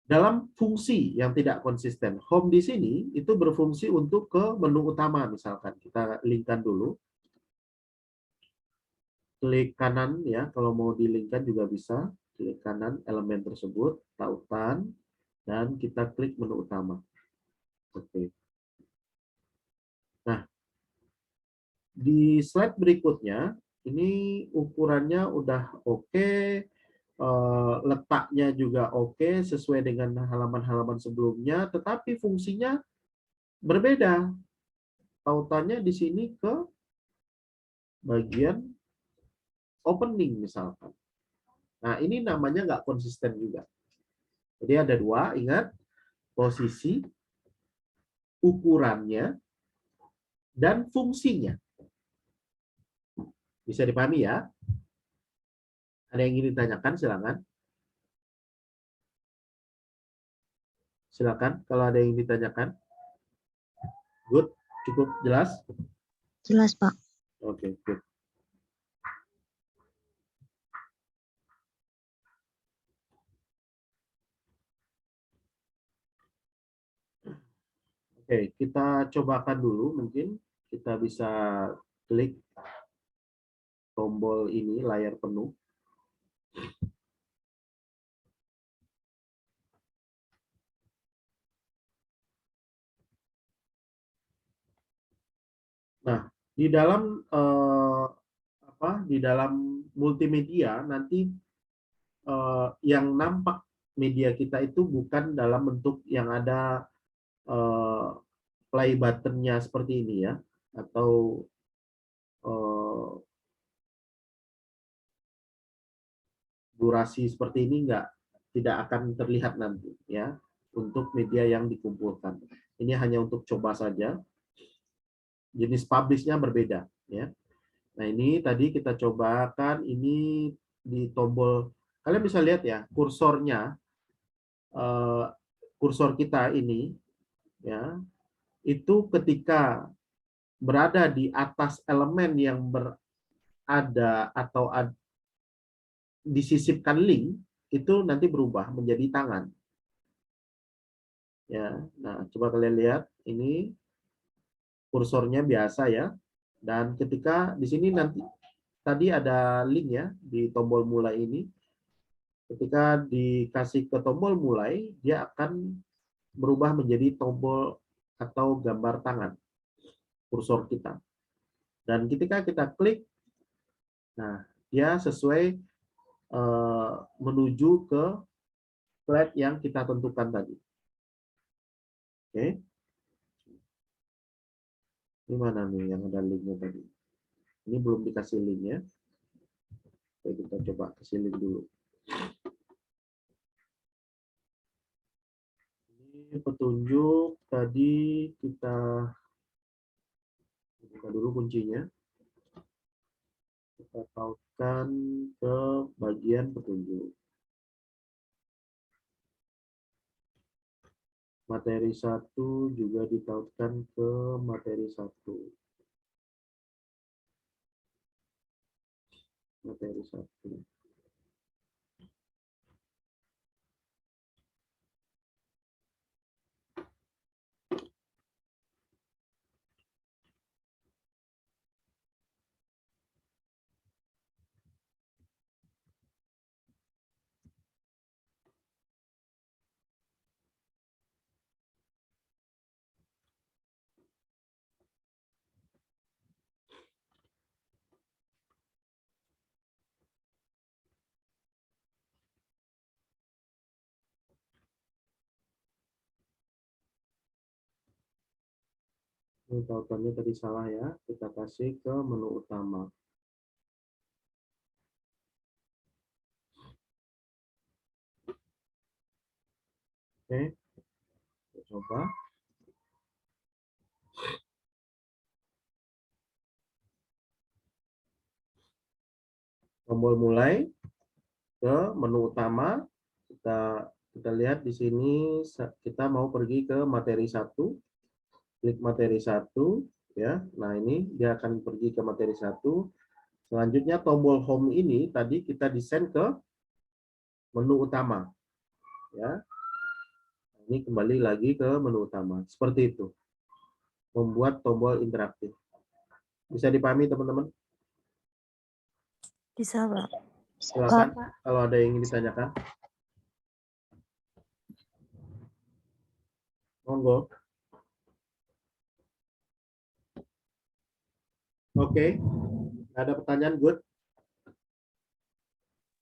dalam fungsi yang tidak konsisten. Home di sini itu berfungsi untuk ke menu utama, misalkan. Kita linkkan dulu. Klik kanan, ya, kalau mau di-linkkan juga bisa. Klik kanan elemen tersebut, tautan. dan kita klik menu utama. Oke. Nah, di slide berikutnya, ini ukurannya udah oke, letaknya juga oke, sesuai dengan halaman-halaman sebelumnya, tetapi fungsinya berbeda. Tautannya di sini ke bagian opening misalkan. Nah, ini namanya nggak konsisten juga. Jadi ada dua, ingat, posisi, ukurannya, dan fungsinya. Bisa dipahami ya? Ada yang ingin ditanyakan, silakan. Silakan, kalau ada yang ingin ditanyakan. Good, cukup jelas? Jelas, Pak. Oke, good. Oke, kita cobakan dulu mungkin. Kita bisa klik tombol ini, layar penuh. Nah, di dalam di dalam multimedia nanti yang nampak media kita itu bukan dalam bentuk yang ada play button-nya seperti ini ya, atau durasi seperti ini tidak akan terlihat nanti ya untuk media yang dikumpulkan. Ini hanya untuk coba saja. Jenis publish-nya berbeda ya. Nah, ini tadi kita cobakan ini di tombol, kalian bisa lihat ya kursornya, kursor kita ini ya, itu ketika berada di atas elemen yang berada atau disisipkan link, itu nanti berubah menjadi tangan. Ya, nah coba kalian lihat ini kursornya biasa ya, dan ketika di sini nanti tadi ada link ya di tombol mulai ini. Ketika dikasih ke tombol mulai, dia akan berubah menjadi tombol atau gambar tangan kursor kita. Dan ketika kita klik, nah dia sesuai menuju ke flat yang kita tentukan tadi. Oke. Ini mana nih yang ada linknya tadi? Ini belum dikasih link ya. Oke, kita coba kasih link dulu. Ini petunjuk tadi kita buka dulu kuncinya. Kita tautkan ke bagian petunjuk. Materi 1 juga ditautkan ke materi 1. Materi 1. Ini tautannya tadi salah ya. Kita kasih ke menu utama. Oke. Kita coba. Tombol mulai ke menu utama. Kita lihat di sini kita mau pergi ke materi 1. Klik materi 1 ya. Nah, ini dia akan pergi ke materi 1. Selanjutnya tombol home ini tadi kita desain ke menu utama. Ya. Ini kembali lagi ke menu utama. Seperti itu. Membuat tombol interaktif. Bisa dipahami teman-teman? Bisa, Pak. Silakan kalau ada yang ingin ditanyakan. Monggo. Oke, nggak ada pertanyaan, good.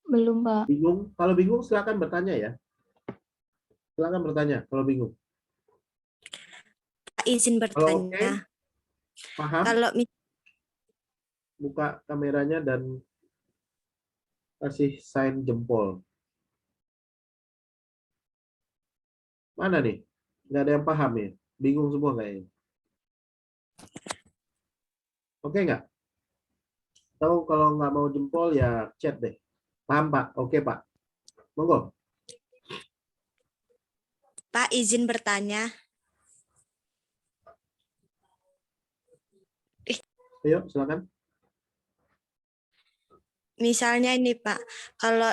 Belum, Pak. Bingung? Kalau bingung silakan bertanya ya. Silakan bertanya kalau bingung. Izin Kalau oke, bertanya. paham, Kalau buka kameranya dan kasih sign jempol. Mana nih? Nggak ada yang paham ya? Bingung semua kayaknya. Oke nggak? Atau kalau nggak mau jempol ya chat deh. Paham Pak? Oke Pak. Monggo. Pak izin bertanya. Ayo silakan. Misalnya ini Pak, kalau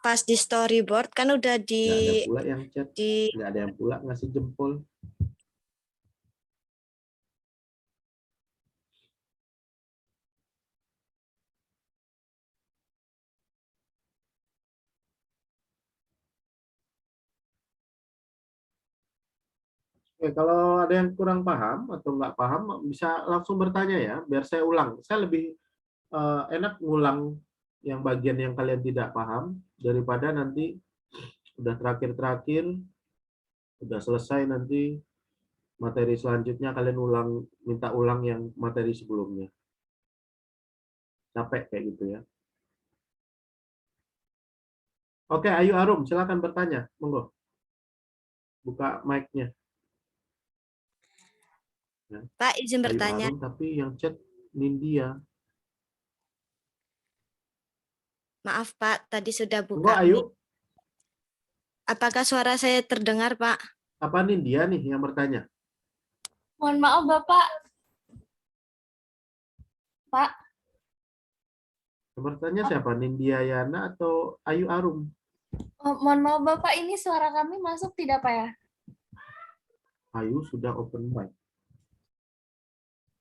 pas di storyboard kan udah Nggak ada pula yang chat. di Nggak ada yang pula ngasih jempol. Oke, kalau ada yang kurang paham atau nggak paham bisa langsung bertanya ya, biar saya ulang. Saya lebih enak ngulang yang bagian yang kalian tidak paham daripada nanti udah terakhir-terakhir, udah selesai nanti materi selanjutnya kalian minta ulang yang materi sebelumnya. Capek kayak gitu ya. Oke, Ayu Arum, silakan bertanya. Monggo. Buka mic-nya. Ya. Pak izin Ayu bertanya. Arum, tapi yang chat Nindya. Maaf Pak, tadi sudah Monggo, buka Ayu. mic. Apakah suara saya terdengar Pak? Apa Nindya nih yang bertanya? Mohon maaf Bapak. Pak, Yang bertanya siapa? Nindya Yana atau Ayu Arum? mohon maaf Bapak, ini suara kami masuk tidak Pak ya? Ayu sudah open mic.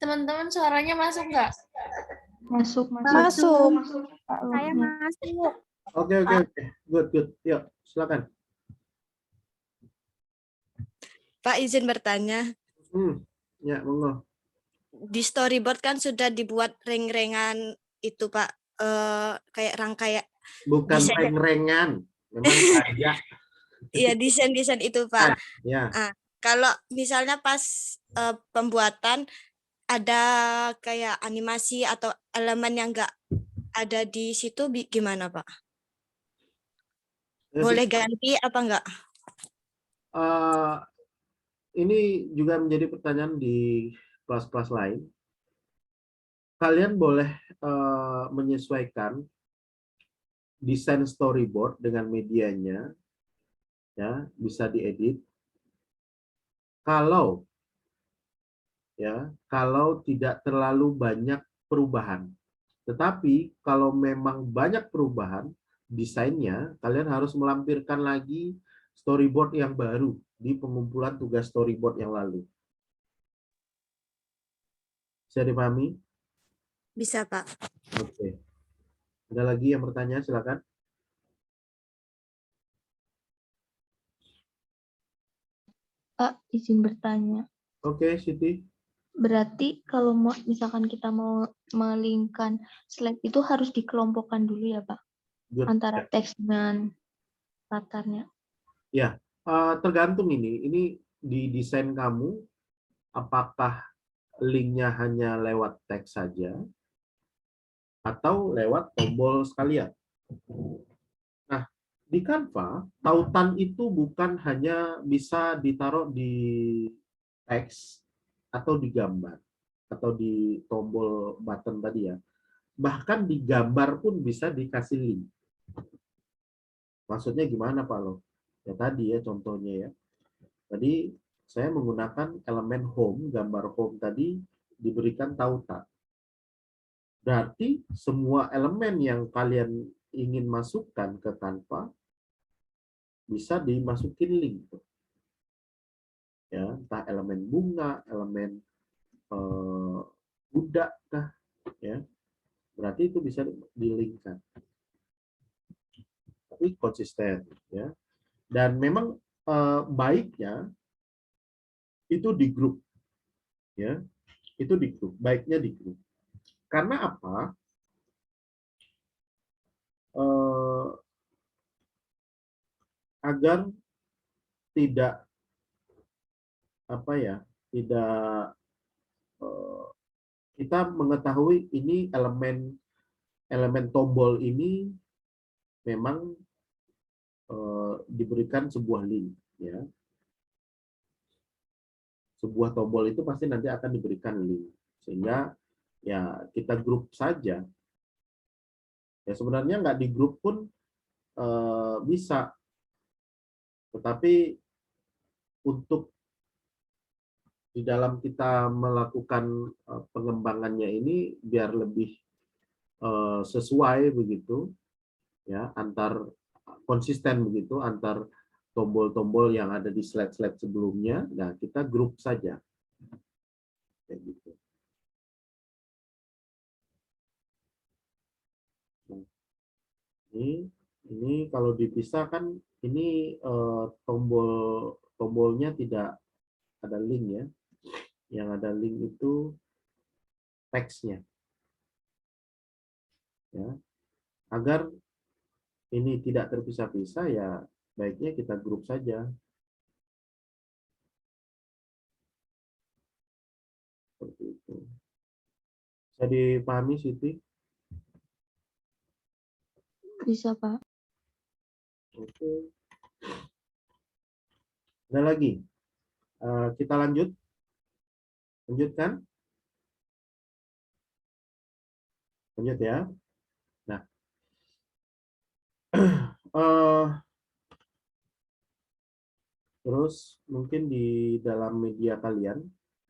Teman-teman suaranya masuk nggak? Masuk. Masuk. Pak Saya Lukman. masuk. Oke. Good. Yuk, silakan. Pak izin bertanya. Ya, monggo. Di storyboard kan sudah dibuat ring-ringan itu Pak, kayak rangkaian. Bukan Desain. reng-rengan. Memang saja. Iya desain-desain itu Pak. Ya. Kalau misalnya pas pembuatan ada kayak animasi atau elemen yang enggak ada di situ gimana Pak? Boleh ganti apa enggak? Ini juga menjadi pertanyaan di kelas-kelas lain. Kalian boleh menyesuaikan desain storyboard dengan medianya, ya bisa diedit. Kalau tidak terlalu banyak perubahan. Tetapi kalau memang banyak perubahan desainnya, kalian harus melampirkan lagi storyboard yang baru di pengumpulan tugas storyboard yang lalu. Bisa dipahami? Bisa Pak. Oke. Ada lagi yang bertanya, silakan. Pak, izin bertanya. Oke, Siti. Berarti kalau misalkan kita mau melingkan slide itu harus dikelompokkan dulu ya Pak? Good. Antara teks dengan latarnya. Ya, tergantung ini. Ini di desain kamu, apakah linknya hanya lewat teks saja atau lewat tombol sekalian. Nah, di Canva, tautan itu bukan hanya bisa ditaruh di teks atau di gambar atau di tombol button tadi ya. Bahkan di gambar pun bisa dikasih link. Maksudnya gimana Pak Lo? Ya tadi ya contohnya ya. Tadi saya menggunakan elemen home, gambar home tadi diberikan tautan. Berarti semua elemen yang kalian ingin masukkan ke Canva bisa dimasukin link. Ya, entah elemen bunga, elemen budak kah, ya. Berarti itu bisa di-linkkan. Tapi konsisten, ya. Dan memang baiknya itu di grup, ya, itu di grup, baiknya di grup. Karena apa? Agar tidak apa ya, tidak kita mengetahui ini elemen tombol ini memang diberikan sebuah link, ya. Sebuah tombol itu pasti nanti akan diberikan link, sehingga ya kita grup saja. Ya sebenarnya nggak di grup pun bisa, tetapi untuk di dalam kita melakukan pengembangannya ini biar lebih sesuai begitu, ya, antar konsisten begitu antar tombol-tombol yang ada di slide-slide sebelumnya. Nah, kita grup saja. Kayak gitu. Nah, ini kalau dipisah kan ini tombolnya tidak ada link, ya. Yang ada link itu teksnya. Ya. Agar ini tidak terpisah-pisah, ya baiknya kita grup saja. Seperti itu. Bisa dipahami, Siti? Bisa, Pak. Oke. Ada lagi? Kita lanjut. Lanjutkan. Lanjut ya. Nah, terus mungkin di dalam media kalian.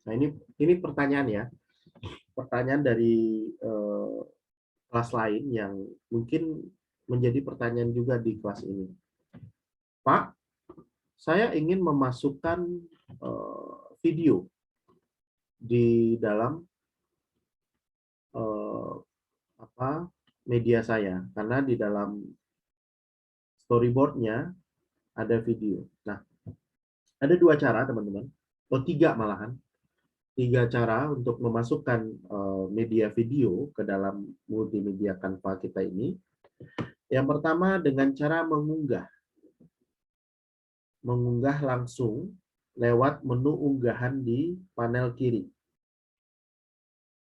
Nah, ini pertanyaan ya. Pertanyaan dari kelas lain yang mungkin menjadi pertanyaan juga di kelas ini. Pak, saya ingin memasukkan video di dalam media saya, karena di dalam storyboardnya ada video. Nah, ada 2 cara, teman-teman. Oh, 3 malahan. 3 cara untuk memasukkan media video ke dalam multimedia Canva kita ini. Yang pertama dengan cara mengunggah langsung lewat menu unggahan di panel kiri.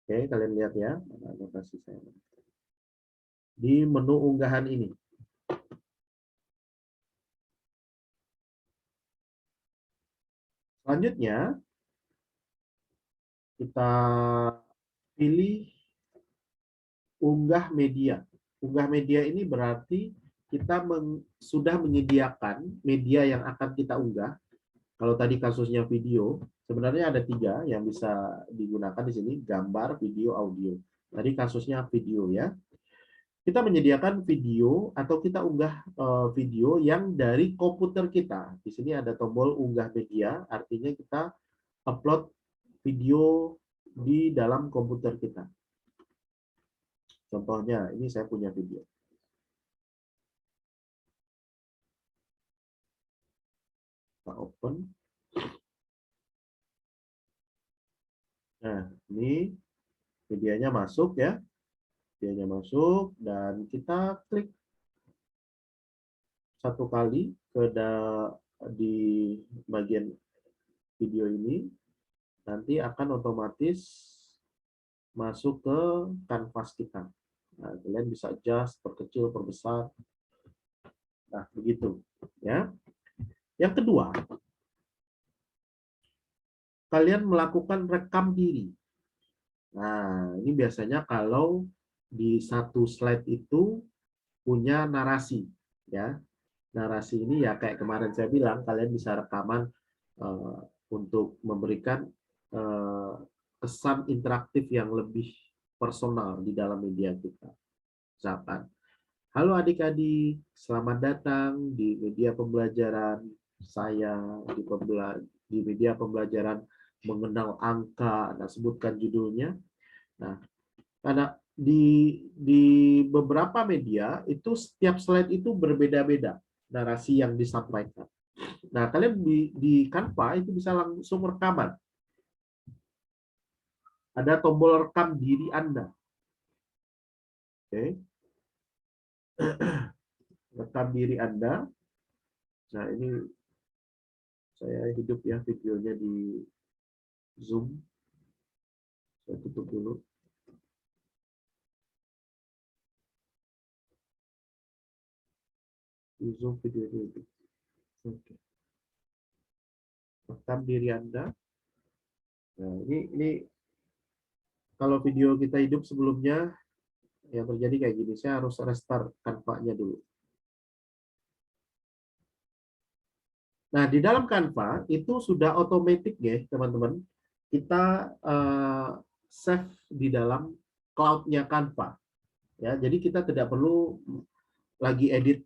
Oke, kalian lihat ya, anotasi saya. Di menu unggahan ini. Selanjutnya, kita pilih unggah media. Unggah media ini berarti kita sudah menyediakan media yang akan kita unggah. Kalau tadi kasusnya video, sebenarnya ada 3 yang bisa digunakan di sini, gambar, video, audio. Tadi kasusnya video, ya. Kita menyediakan video atau kita unggah video yang dari komputer kita. Di sini ada tombol unggah media, artinya kita upload video di dalam komputer kita. Contohnya, ini saya punya video. Kita open. Nah, ini videonya masuk, ya. Videonya masuk, dan kita klik 1 kali di bagian video ini, nanti akan otomatis masuk ke kanvas kita. Nah, kalian bisa adjust, perkecil, perbesar. Nah, begitu, ya. Yang kedua, kalian melakukan rekam diri. Nah, ini biasanya kalau di satu slide itu punya narasi, ya. Narasi ini ya kayak kemarin saya bilang, kalian bisa rekaman untuk memberikan kesan interaktif yang lebih personal di dalam media kita. Misalkan, halo adik-adik, selamat datang di media pembelajaran saya, di media pembelajaran mengenal angka. Nah, sebutkan judulnya. Nah, karena di beberapa media itu setiap slide itu berbeda-beda narasi yang disampaikan. Nah, kalian di Canva itu bisa langsung rekaman. Ada tombol rekam diri Anda. Oke. Rekam diri Anda. Nah, ini saya hidup ya videonya di Zoom. Saya tutup dulu. Di Zoom video ini. Oke. Rekam diri Anda. Nah, ini kalau video kita hidup sebelumnya yang terjadi kayak gini, saya harus restart Canva-nya dulu. Nah, di dalam Canva itu sudah otomatis ya, teman-teman. Kita save di dalam cloud-nya Canva. Ya, jadi kita tidak perlu lagi edit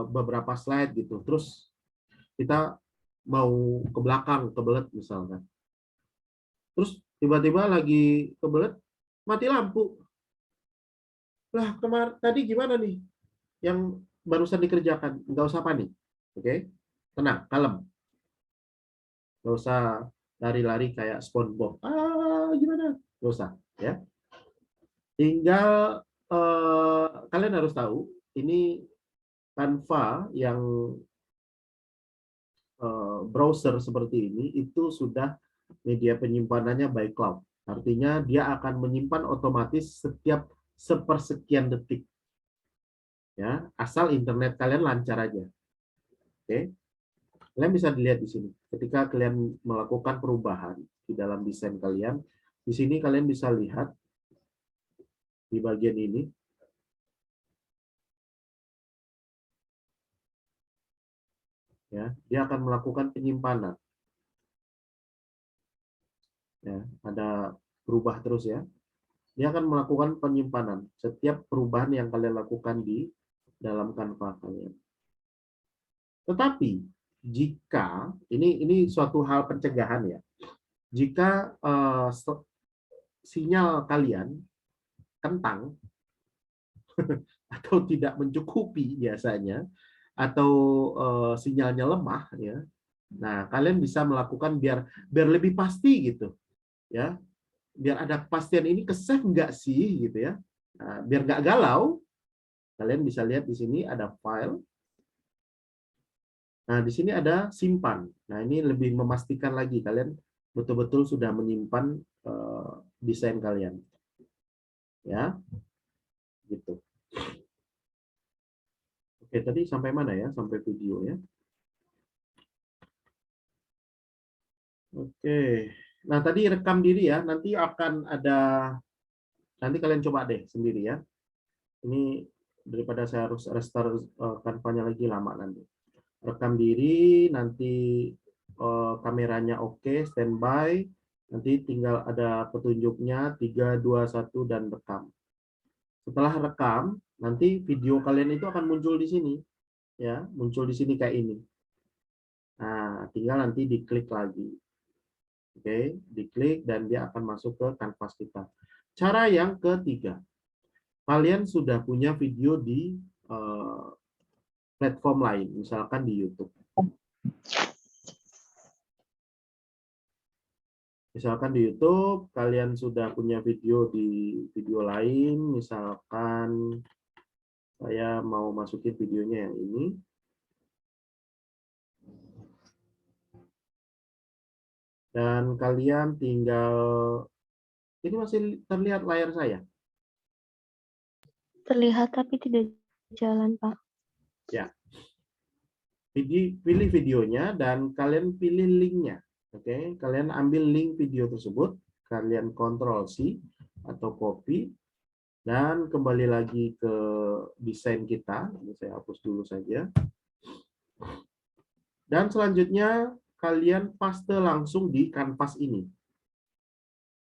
beberapa slide gitu. Terus kita mau ke belakang, kebelet misalkan. Terus tiba-tiba lagi kebelet, mati lampu. Lah, tadi gimana nih? Yang barusan dikerjakan, nggak usah panik. Oke? Tenang, kalem. Nggak usah lari-lari kayak SpongeBob. Gimana? Nggak usah. Ya. Tinggal kalian harus tahu, ini Canva yang browser seperti ini, itu sudah media penyimpanannya by cloud. Artinya dia akan menyimpan otomatis setiap sepersekian detik. Ya, asal internet kalian lancar aja. Oke. Kalian bisa dilihat di sini. Ketika kalian melakukan perubahan di dalam desain kalian, di sini kalian bisa lihat di bagian ini. Ya, dia akan melakukan penyimpanan. Ya, ada berubah terus ya. Dia akan melakukan penyimpanan setiap perubahan yang kalian lakukan di dalam Canva kalian. Tetapi jika ini suatu hal pencegahan ya. Jika sinyal kalian kentang atau tidak mencukupi biasanya, atau sinyalnya lemah ya, nah kalian bisa melakukan biar lebih pasti gitu ya, biar ada kepastian ini ke save nggak sih gitu ya. Nah, biar nggak galau, kalian bisa lihat di sini ada file. Nah, di sini ada simpan. Nah, ini lebih memastikan lagi kalian betul-betul sudah menyimpan desain kalian. Ya. Gitu. Oke, tadi sampai mana ya? Sampai video ya. Oke. Nah, tadi rekam diri ya. Nanti akan ada, nanti kalian coba deh sendiri ya. Ini daripada saya harus restart Canva-nya lagi lama nanti. Rekam diri, nanti kameranya oke, standby. Nanti tinggal ada petunjuknya 3, 2, 1 dan rekam. Setelah rekam, nanti video kalian itu akan muncul di sini. Ya, muncul di sini kayak ini. Nah, tinggal nanti diklik lagi. Oke, diklik dan dia akan masuk ke kanvas kita. Cara yang ketiga, kalian sudah punya video di platform lain, misalkan di YouTube. Misalkan di YouTube, kalian sudah punya video di video lain, misalkan saya mau masukin videonya yang ini. Dan kalian tinggal, ini masih terlihat layar saya? Terlihat tapi tidak jalan, Pak. Ya. Pilih videonya dan kalian pilih linknya. Oke, kalian ambil link video tersebut, kalian Ctrl+C atau copy, dan kembali lagi ke desain kita. Ini saya hapus dulu saja. Dan selanjutnya kalian paste langsung di kanvas ini.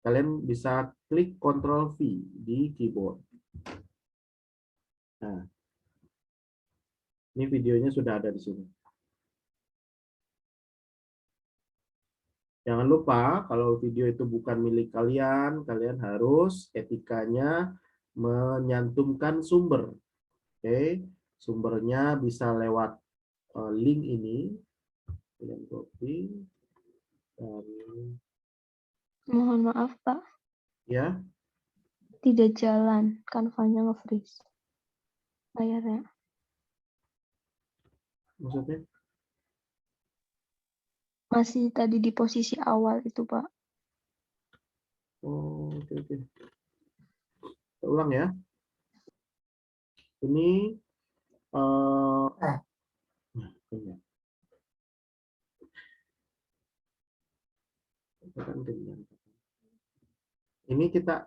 Kalian bisa klik Ctrl+V di keyboard. Nah, ini videonya sudah ada di sini. Jangan lupa, kalau video itu bukan milik kalian, kalian harus etikanya menyantumkan sumber. Oke, sumbernya bisa lewat link ini, kalian copy dan Mohon maaf, Pak. ya, Tidak jalan. Canva-nya nge-freeze. Layarnya. maksudnya Masih tadi di posisi awal itu, Pak. oh, oke. Kita ulang ya. Ini ini.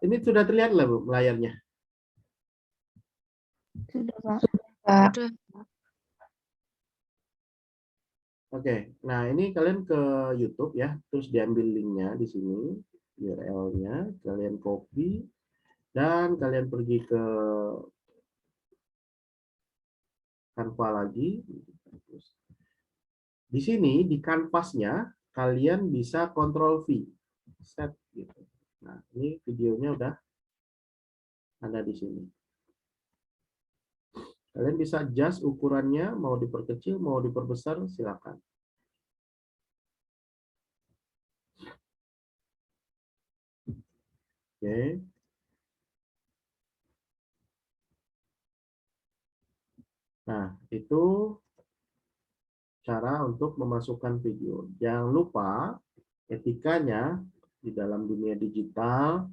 Ini sudah terlihat lah Bu layarnya. Sudah, Pak. Pak. Oke, nah ini kalian ke YouTube ya, terus diambil linknya di sini, URL-nya, kalian copy dan kalian pergi ke Canva lagi. Di sini di kanvasnya kalian bisa Ctrl V, set gitu. Nah ini videonya udah ada di sini. Kalian bisa adjust ukurannya, mau diperkecil, mau diperbesar, silakan. Oke. Nah, itu cara untuk memasukkan video. Jangan lupa etikanya di dalam dunia digital,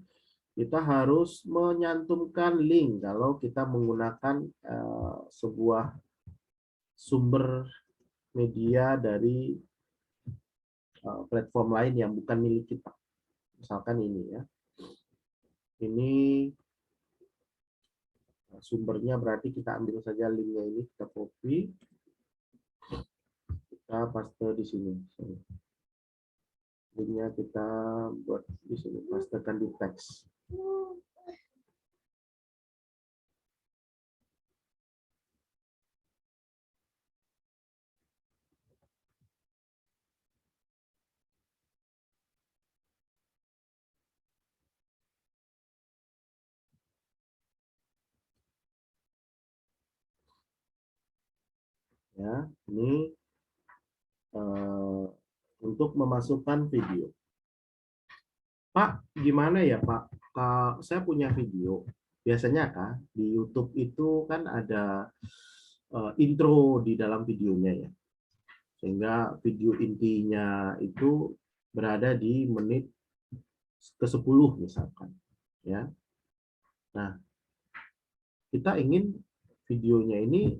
kita harus menyantumkan link kalau kita menggunakan sebuah sumber media dari platform lain yang bukan milik kita. Misalkan ini ya. Ini sumbernya berarti kita ambil saja linknya ini, kita copy, kita paste di sini. Linknya kita buat di sini, pastekan di teks. Ya, ini untuk memasukkan video. Pak, gimana ya Pak? Saya punya video. Biasanya kan di YouTube itu kan ada intro di dalam videonya ya. Sehingga video intinya itu berada di menit ke-10 misalkan. Ya. Nah, kita ingin videonya ini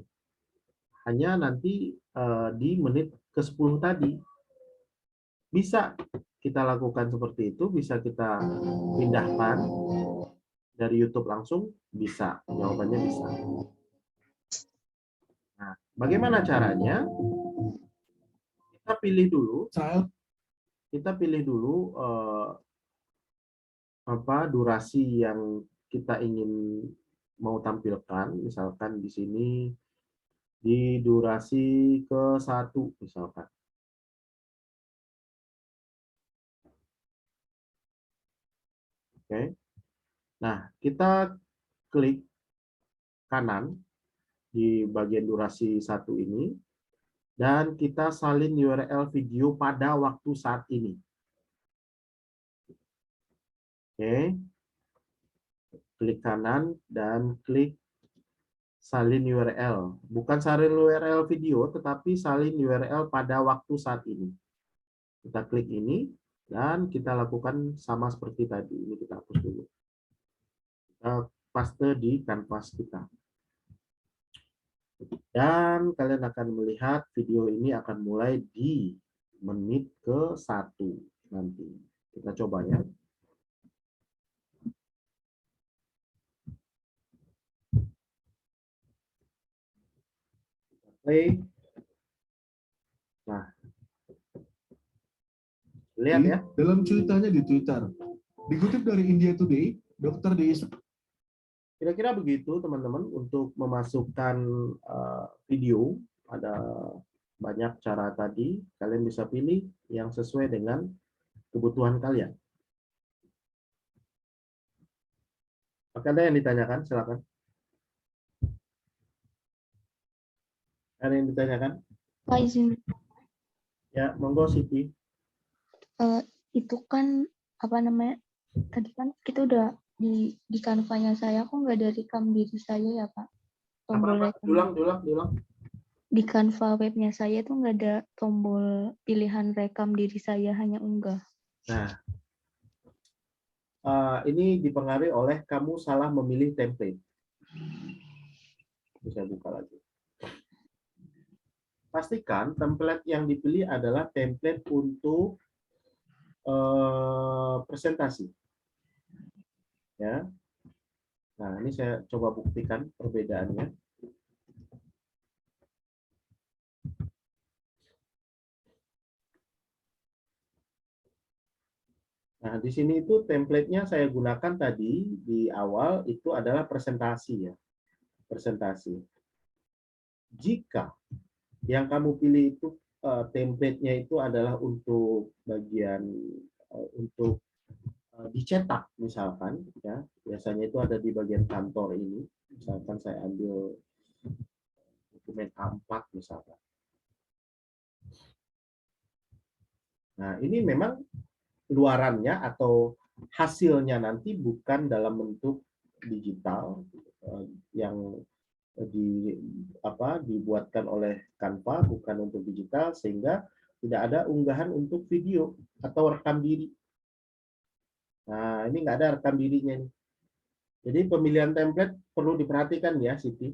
hanya nanti di menit ke-10 tadi. Bisa kita lakukan seperti itu, bisa kita pindahkan dari YouTube langsung, bisa. Jawabannya bisa. Nah, bagaimana caranya? Kita pilih dulu durasi yang kita ingin mau tampilkan. Misalkan di sini di durasi ke-1 misalkan. Oke. Nah, kita klik kanan di bagian durasi 1 ini dan kita salin URL video pada waktu saat ini. Oke. Klik kanan dan klik salin URL. Bukan salin URL video, tetapi salin URL pada waktu saat ini. Kita klik ini dan kita lakukan sama seperti tadi. Ini kita hapus dulu. Kita paste di kanvas kita. Dan kalian akan melihat video ini akan mulai di menit ke-1 nanti. Kita coba ya. Play. Nah, lihat ya. Dalam cuitannya di Twitter, dikutip dari India Today, Dr. Deis. Kira-kira begitu teman-teman untuk memasukkan video. Ada banyak cara tadi, kalian bisa pilih yang sesuai dengan kebutuhan kalian. Apakah ada yang ditanyakan? Silakan. Ada yang ditanyakan? Pak izin, Ya, monggo Siti. itu kan apa namanya? Tadi kan kita udah di Canva-nya saya kok nggak ada rekam diri saya ya Pak? Tombol Apa-apa? rekam. Diulang. Di Canva webnya saya tuh nggak ada tombol pilihan rekam diri saya, hanya unggah. Nah, ini dipengaruhi oleh kamu salah memilih template. Bisa buka lagi. Pastikan template yang dipilih adalah template untuk presentasi. Ya. Nah, ini saya coba buktikan perbedaannya. Nah, di sini itu template-nya saya gunakan tadi di awal itu adalah presentasi ya. Presentasi. Jika yang kamu pilih itu template-nya itu adalah untuk bagian untuk dicetak misalkan ya. Biasanya itu ada di bagian kantor ini. Misalkan saya ambil dokumen A4 misalkan. Nah, ini memang luarannya atau hasilnya nanti bukan dalam bentuk digital yang dibuatkan oleh Canva, bukan untuk digital, sehingga tidak ada unggahan untuk video atau rekam diri. Nah, ini nggak ada rekam dirinya nih. Jadi pemilihan template perlu diperhatikan ya, Siti.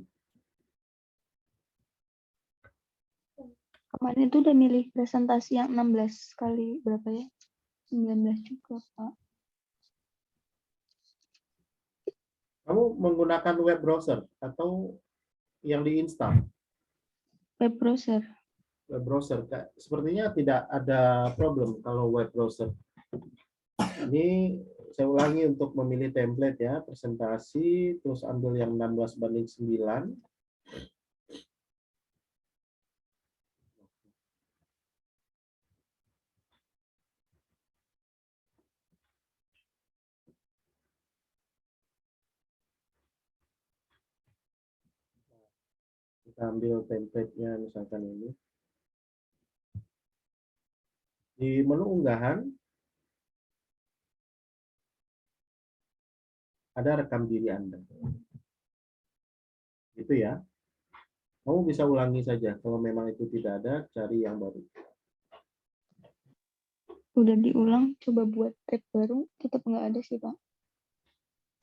Kemarin itu udah milih presentasi yang 16 kali berapa ya? 19 juga, Pak. Kamu menggunakan web browser atau yang diinstal? Web browser. Web browser. Sepertinya tidak ada problem kalau web browser. Ini saya ulangi untuk memilih template ya, presentasi, terus ambil yang 16:9. Kita ambil template-nya misalkan ini. Di menu unggahan, ada rekam diri Anda. Gitu ya. Kamu bisa ulangi saja. Kalau memang itu tidak ada, cari yang baru. Udah diulang, coba buat tab baru, tetap nggak ada sih, Pak.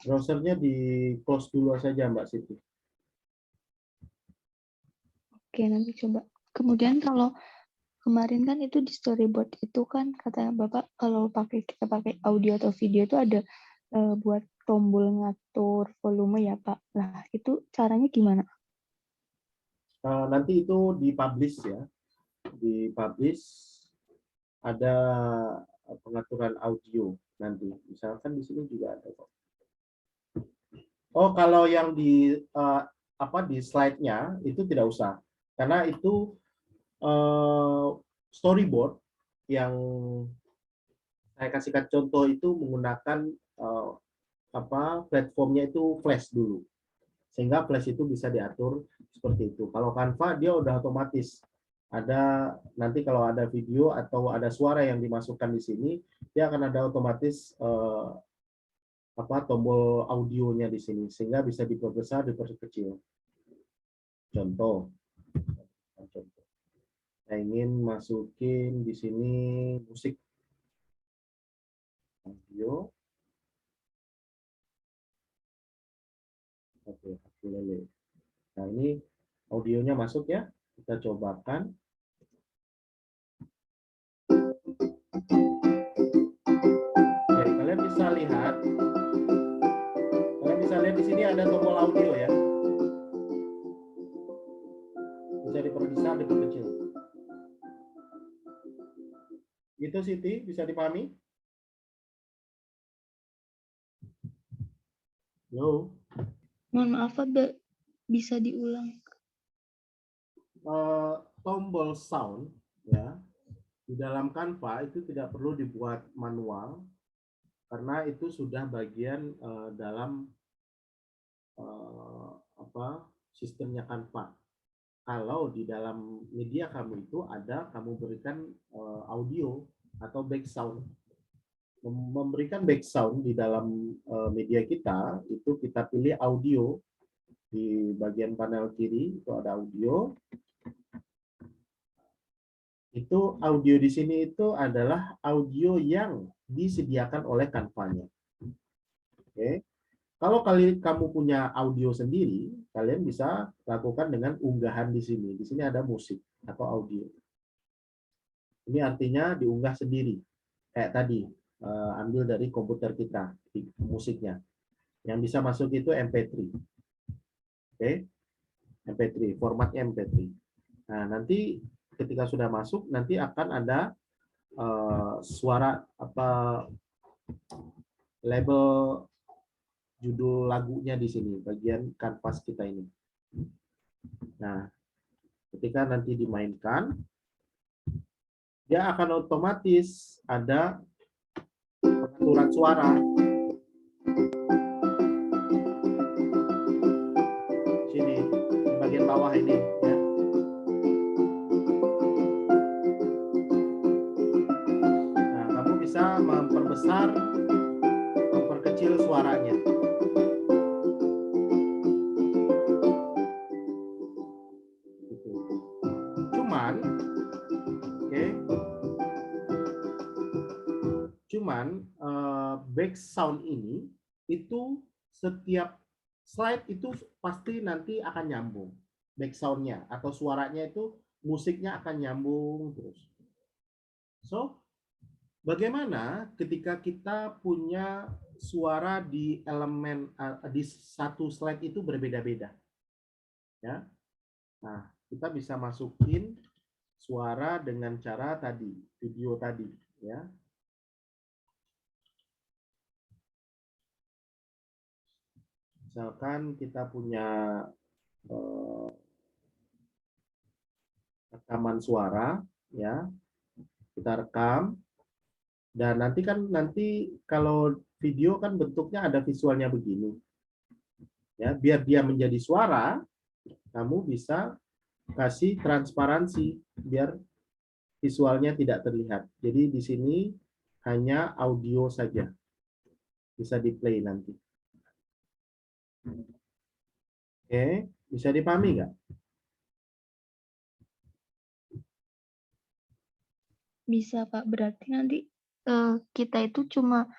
Browsernya di close dulu saja, Mbak Siti. Oke, nanti coba. Kemudian kalau kemarin kan itu di storyboard itu kan kata Bapak kalau kita pakai audio atau video itu ada buat tombol ngatur volume ya Pak. Nah, itu caranya gimana? Nanti itu dipublish ya. Dipublish ada pengaturan audio nanti. Misalkan di sini juga ada kok. Oh, kalau yang di di slide-nya itu tidak usah. Karena itu storyboard yang saya kasihkan contoh itu menggunakan platformnya itu Flash dulu. Sehingga Flash itu bisa diatur seperti itu. Kalau Canva dia udah otomatis. Ada nanti kalau ada video atau ada suara yang dimasukkan di sini, dia akan ada otomatis tombol audionya di sini sehingga bisa diperbesar, diperkecil. Contoh. Saya ingin masukin di sini musik audio. Oke, nah ini audionya masuk ya. Kita cobakan. Oke, kalian bisa lihat di sini ada tombol audio ya. Bisa diperbesar, diperkecil. Gitu Siti, bisa dipahami? Yo. Mohon maaf Pak, bisa diulang. Tombol sound ya di dalam Canva itu tidak perlu dibuat manual karena itu sudah bagian dalam sistemnya Canva. kalau di dalam media kamu itu ada kamu berikan audio atau back sound. Memberikan back sound di dalam media kita itu kita pilih audio. Di bagian panel kiri itu ada audio. Itu audio di sini itu adalah audio yang disediakan oleh Canva-nya. Oke. Kalau kamu punya audio sendiri, kalian bisa lakukan dengan unggahan di sini. Di sini ada musik atau audio. Ini artinya diunggah sendiri. Kayak tadi, ambil dari komputer kita, musiknya. Yang bisa masuk itu MP3. Oke. MP3, formatnya MP3. Nah, nanti ketika sudah masuk, nanti akan ada suara apa label judul lagunya di sini, bagian kanvas kita ini. Nah, ketika nanti dimainkan, dia akan otomatis ada pengaturan suara. Sini, di bagian bawah ini. Ya. Nah, kamu bisa memperbesar, memperkecil suaranya. Cuman back sound ini itu setiap slide itu pasti nanti akan nyambung back soundnya atau suaranya itu musiknya akan nyambung terus. So bagaimana ketika kita punya suara di elemen di satu slide itu berbeda-beda, ya? Nah kita bisa masukin suara dengan cara tadi video tadi, ya. Misalkan kita punya rekaman suara, ya, kita rekam, dan nanti kalau video kan bentuknya ada visualnya begini, ya, biar dia menjadi suara, kamu bisa kasih transparansi biar visualnya tidak terlihat. Jadi di sini hanya audio saja, bisa di play nanti. Oke, bisa dipahami nggak? Bisa, Pak. Berarti nanti kita itu cuma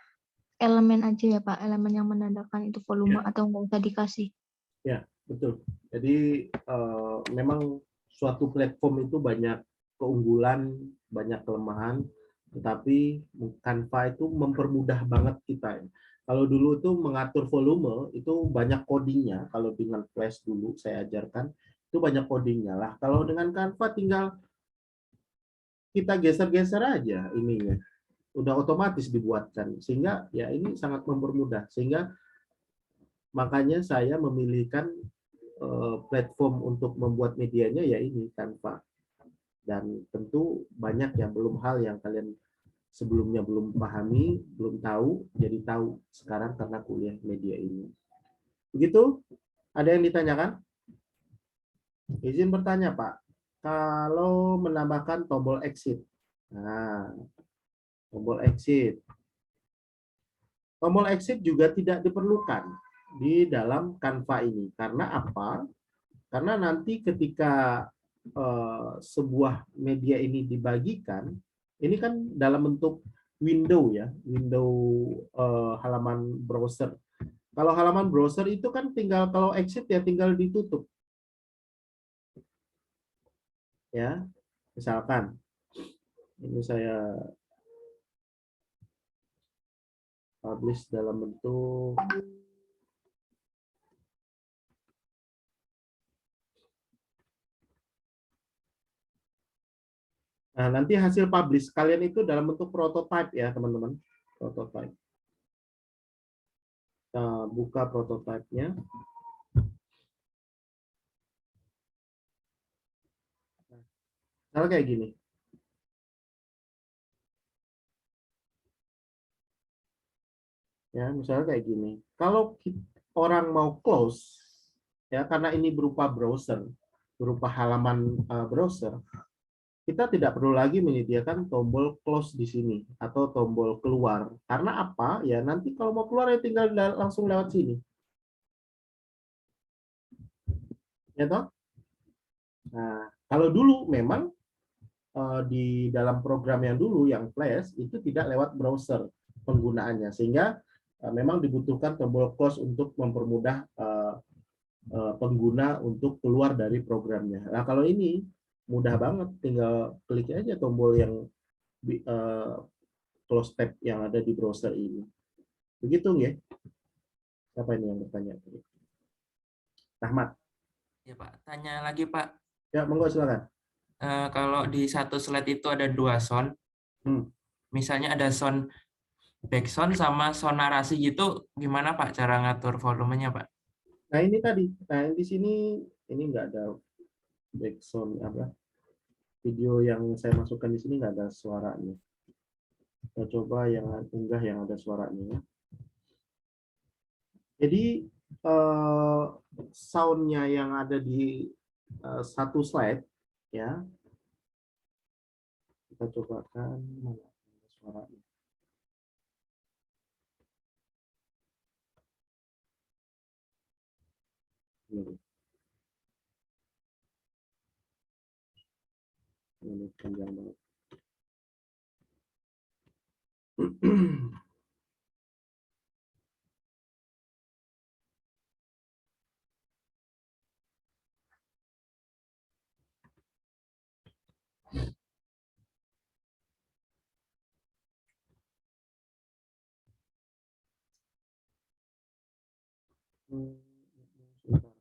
elemen aja ya, Pak? Elemen yang menandakan itu volume atau nggak usah dikasih? Ya, betul. Jadi memang suatu platform itu banyak keunggulan, banyak kelemahan, tetapi Canva itu mempermudah banget kita. Kalau dulu itu mengatur volume itu banyak codingnya. Kalau dengan Flash dulu saya ajarkan itu banyak codingnya lah. Kalau dengan Canva tinggal kita geser-geser aja ininya, udah otomatis dibuatkan. Sehingga ya ini sangat mempermudah. Sehingga makanya saya memilihkan platform untuk membuat medianya ya ini Canva. Dan tentu banyak ya belum hal yang kalian sebelumnya belum pahami, belum tahu, jadi tahu sekarang karena kuliah media ini. Begitu? Ada yang ditanyakan? Izin bertanya, Pak. Kalau menambahkan tombol exit. Nah, tombol exit. Tombol exit juga tidak diperlukan di dalam Canva ini. Karena apa? Karena nanti ketika sebuah media ini dibagikan, ini kan dalam bentuk window ya, window halaman browser. Kalau halaman browser itu kan tinggal kalau exit ya tinggal ditutup. Ya, misalkan ini saya publish dalam bentuk nah, nanti hasil publish kalian itu dalam bentuk prototype ya, teman-teman. Prototype. Kita buka prototipenya. Nah, kayak gini. Ya, misalnya kayak gini. Kalau orang mau close, ya karena ini berupa browser, berupa halaman browser, kita tidak perlu lagi menyediakan tombol close di sini atau tombol keluar. Karena apa? Ya nanti kalau mau keluar ya tinggal langsung lewat sini. Ya toh? Nah, kalau dulu memang di dalam program yang dulu yang Flash itu tidak lewat browser penggunaannya, sehingga memang dibutuhkan tombol close untuk mempermudah pengguna untuk keluar dari programnya. Nah, kalau ini mudah banget, tinggal klik aja tombol yang close tab yang ada di browser ini. Begitu ya? Siapa ini yang bertanya? Rahmat. Ya Pak, tanya lagi Pak. Ya, monggo silakan. Kalau di satu slide itu ada 2 sound, misalnya ada sound background sama sound narasi gitu, gimana Pak cara ngatur volumenya Pak? Nah ini tadi, nah di sini ini nggak ada background apa video yang saya masukkan di sini nggak ada suaranya. Kita coba yang unggah yang ada suaranya. Jadi soundnya yang ada di satu slide ya, kita cobakan mana suaranya. Ini panjang banget.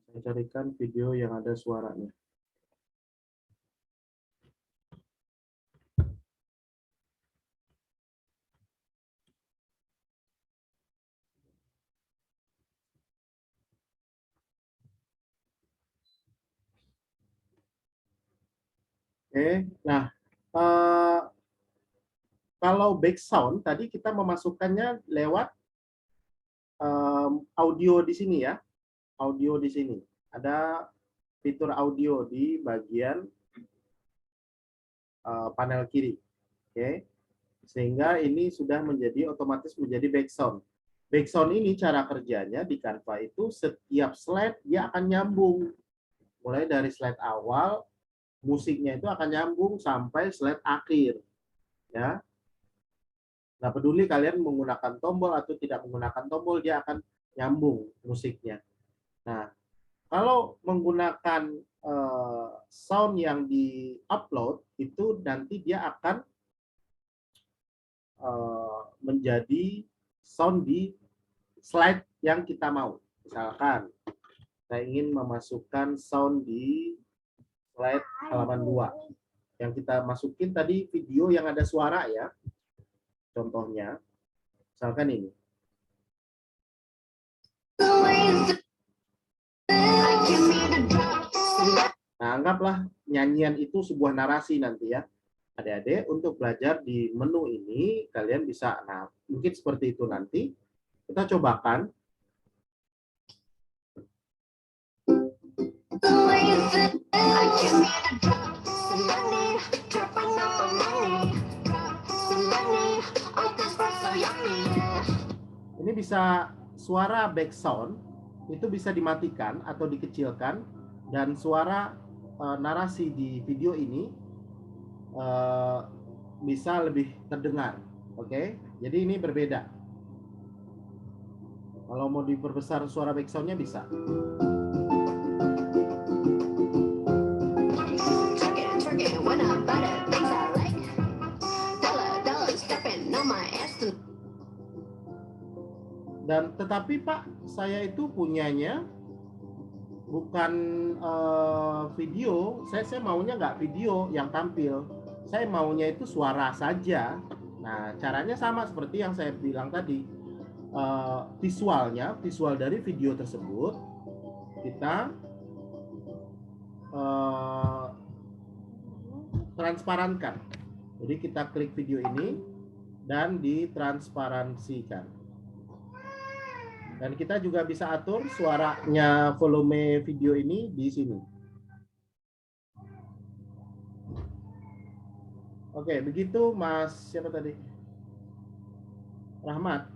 Saya carikan video yang ada suaranya. Oke, nah kalau back sound tadi kita memasukkannya lewat audio di sini ya, audio di sini. Ada fitur audio di bagian panel kiri, oke. Sehingga ini sudah menjadi otomatis menjadi back sound. Back sound ini cara kerjanya di Canva itu setiap slide dia akan nyambung, mulai dari slide awal musiknya itu akan nyambung sampai slide akhir, ya. Nah, peduli kalian menggunakan tombol atau tidak menggunakan tombol, dia akan nyambung musiknya. Nah, kalau menggunakan sound yang di-upload, itu nanti dia akan menjadi sound di slide yang kita mau. Misalkan, saya ingin memasukkan sound di slide halaman 2. Yang kita masukin tadi video yang ada suara ya. Contohnya, misalkan ini. Nah, anggaplah nyanyian itu sebuah narasi nanti ya. Adik-adik, untuk belajar di menu ini, kalian bisa, nah mungkin seperti itu nanti. Kita cobakan. Ini bisa suara back sound itu bisa dimatikan atau dikecilkan, dan suara narasi di video ini bisa lebih terdengar. Oke, jadi ini berbeda. Kalau mau diperbesar suara back sound-nya bisa. Dan tetapi Pak, saya itu punyanya bukan video. Saya maunya nggak video yang tampil. Saya maunya itu suara saja. Nah, caranya sama seperti yang saya bilang tadi. Visual dari video tersebut kita transparankan. Jadi kita klik video ini dan ditransparansikan. Dan kita juga bisa atur suaranya, volume video ini di sini. Oke, begitu Mas siapa tadi? Rahmat.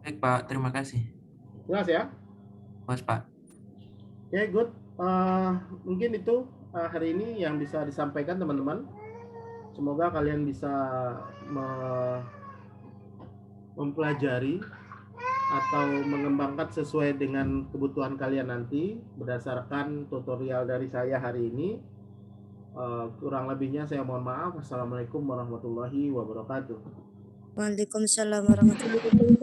Baik Pak, terima kasih. Jelas ya? Bos Pak. Oke, good. Mungkin itu hari ini yang bisa disampaikan teman-teman. Semoga kalian bisa mempelajari atau mengembangkan sesuai dengan kebutuhan kalian nanti berdasarkan tutorial dari saya hari ini. Kurang lebihnya saya mohon maaf. Assalamualaikum warahmatullahi wabarakatuh. Waalaikumsalam warahmatullahi wabarakatuh.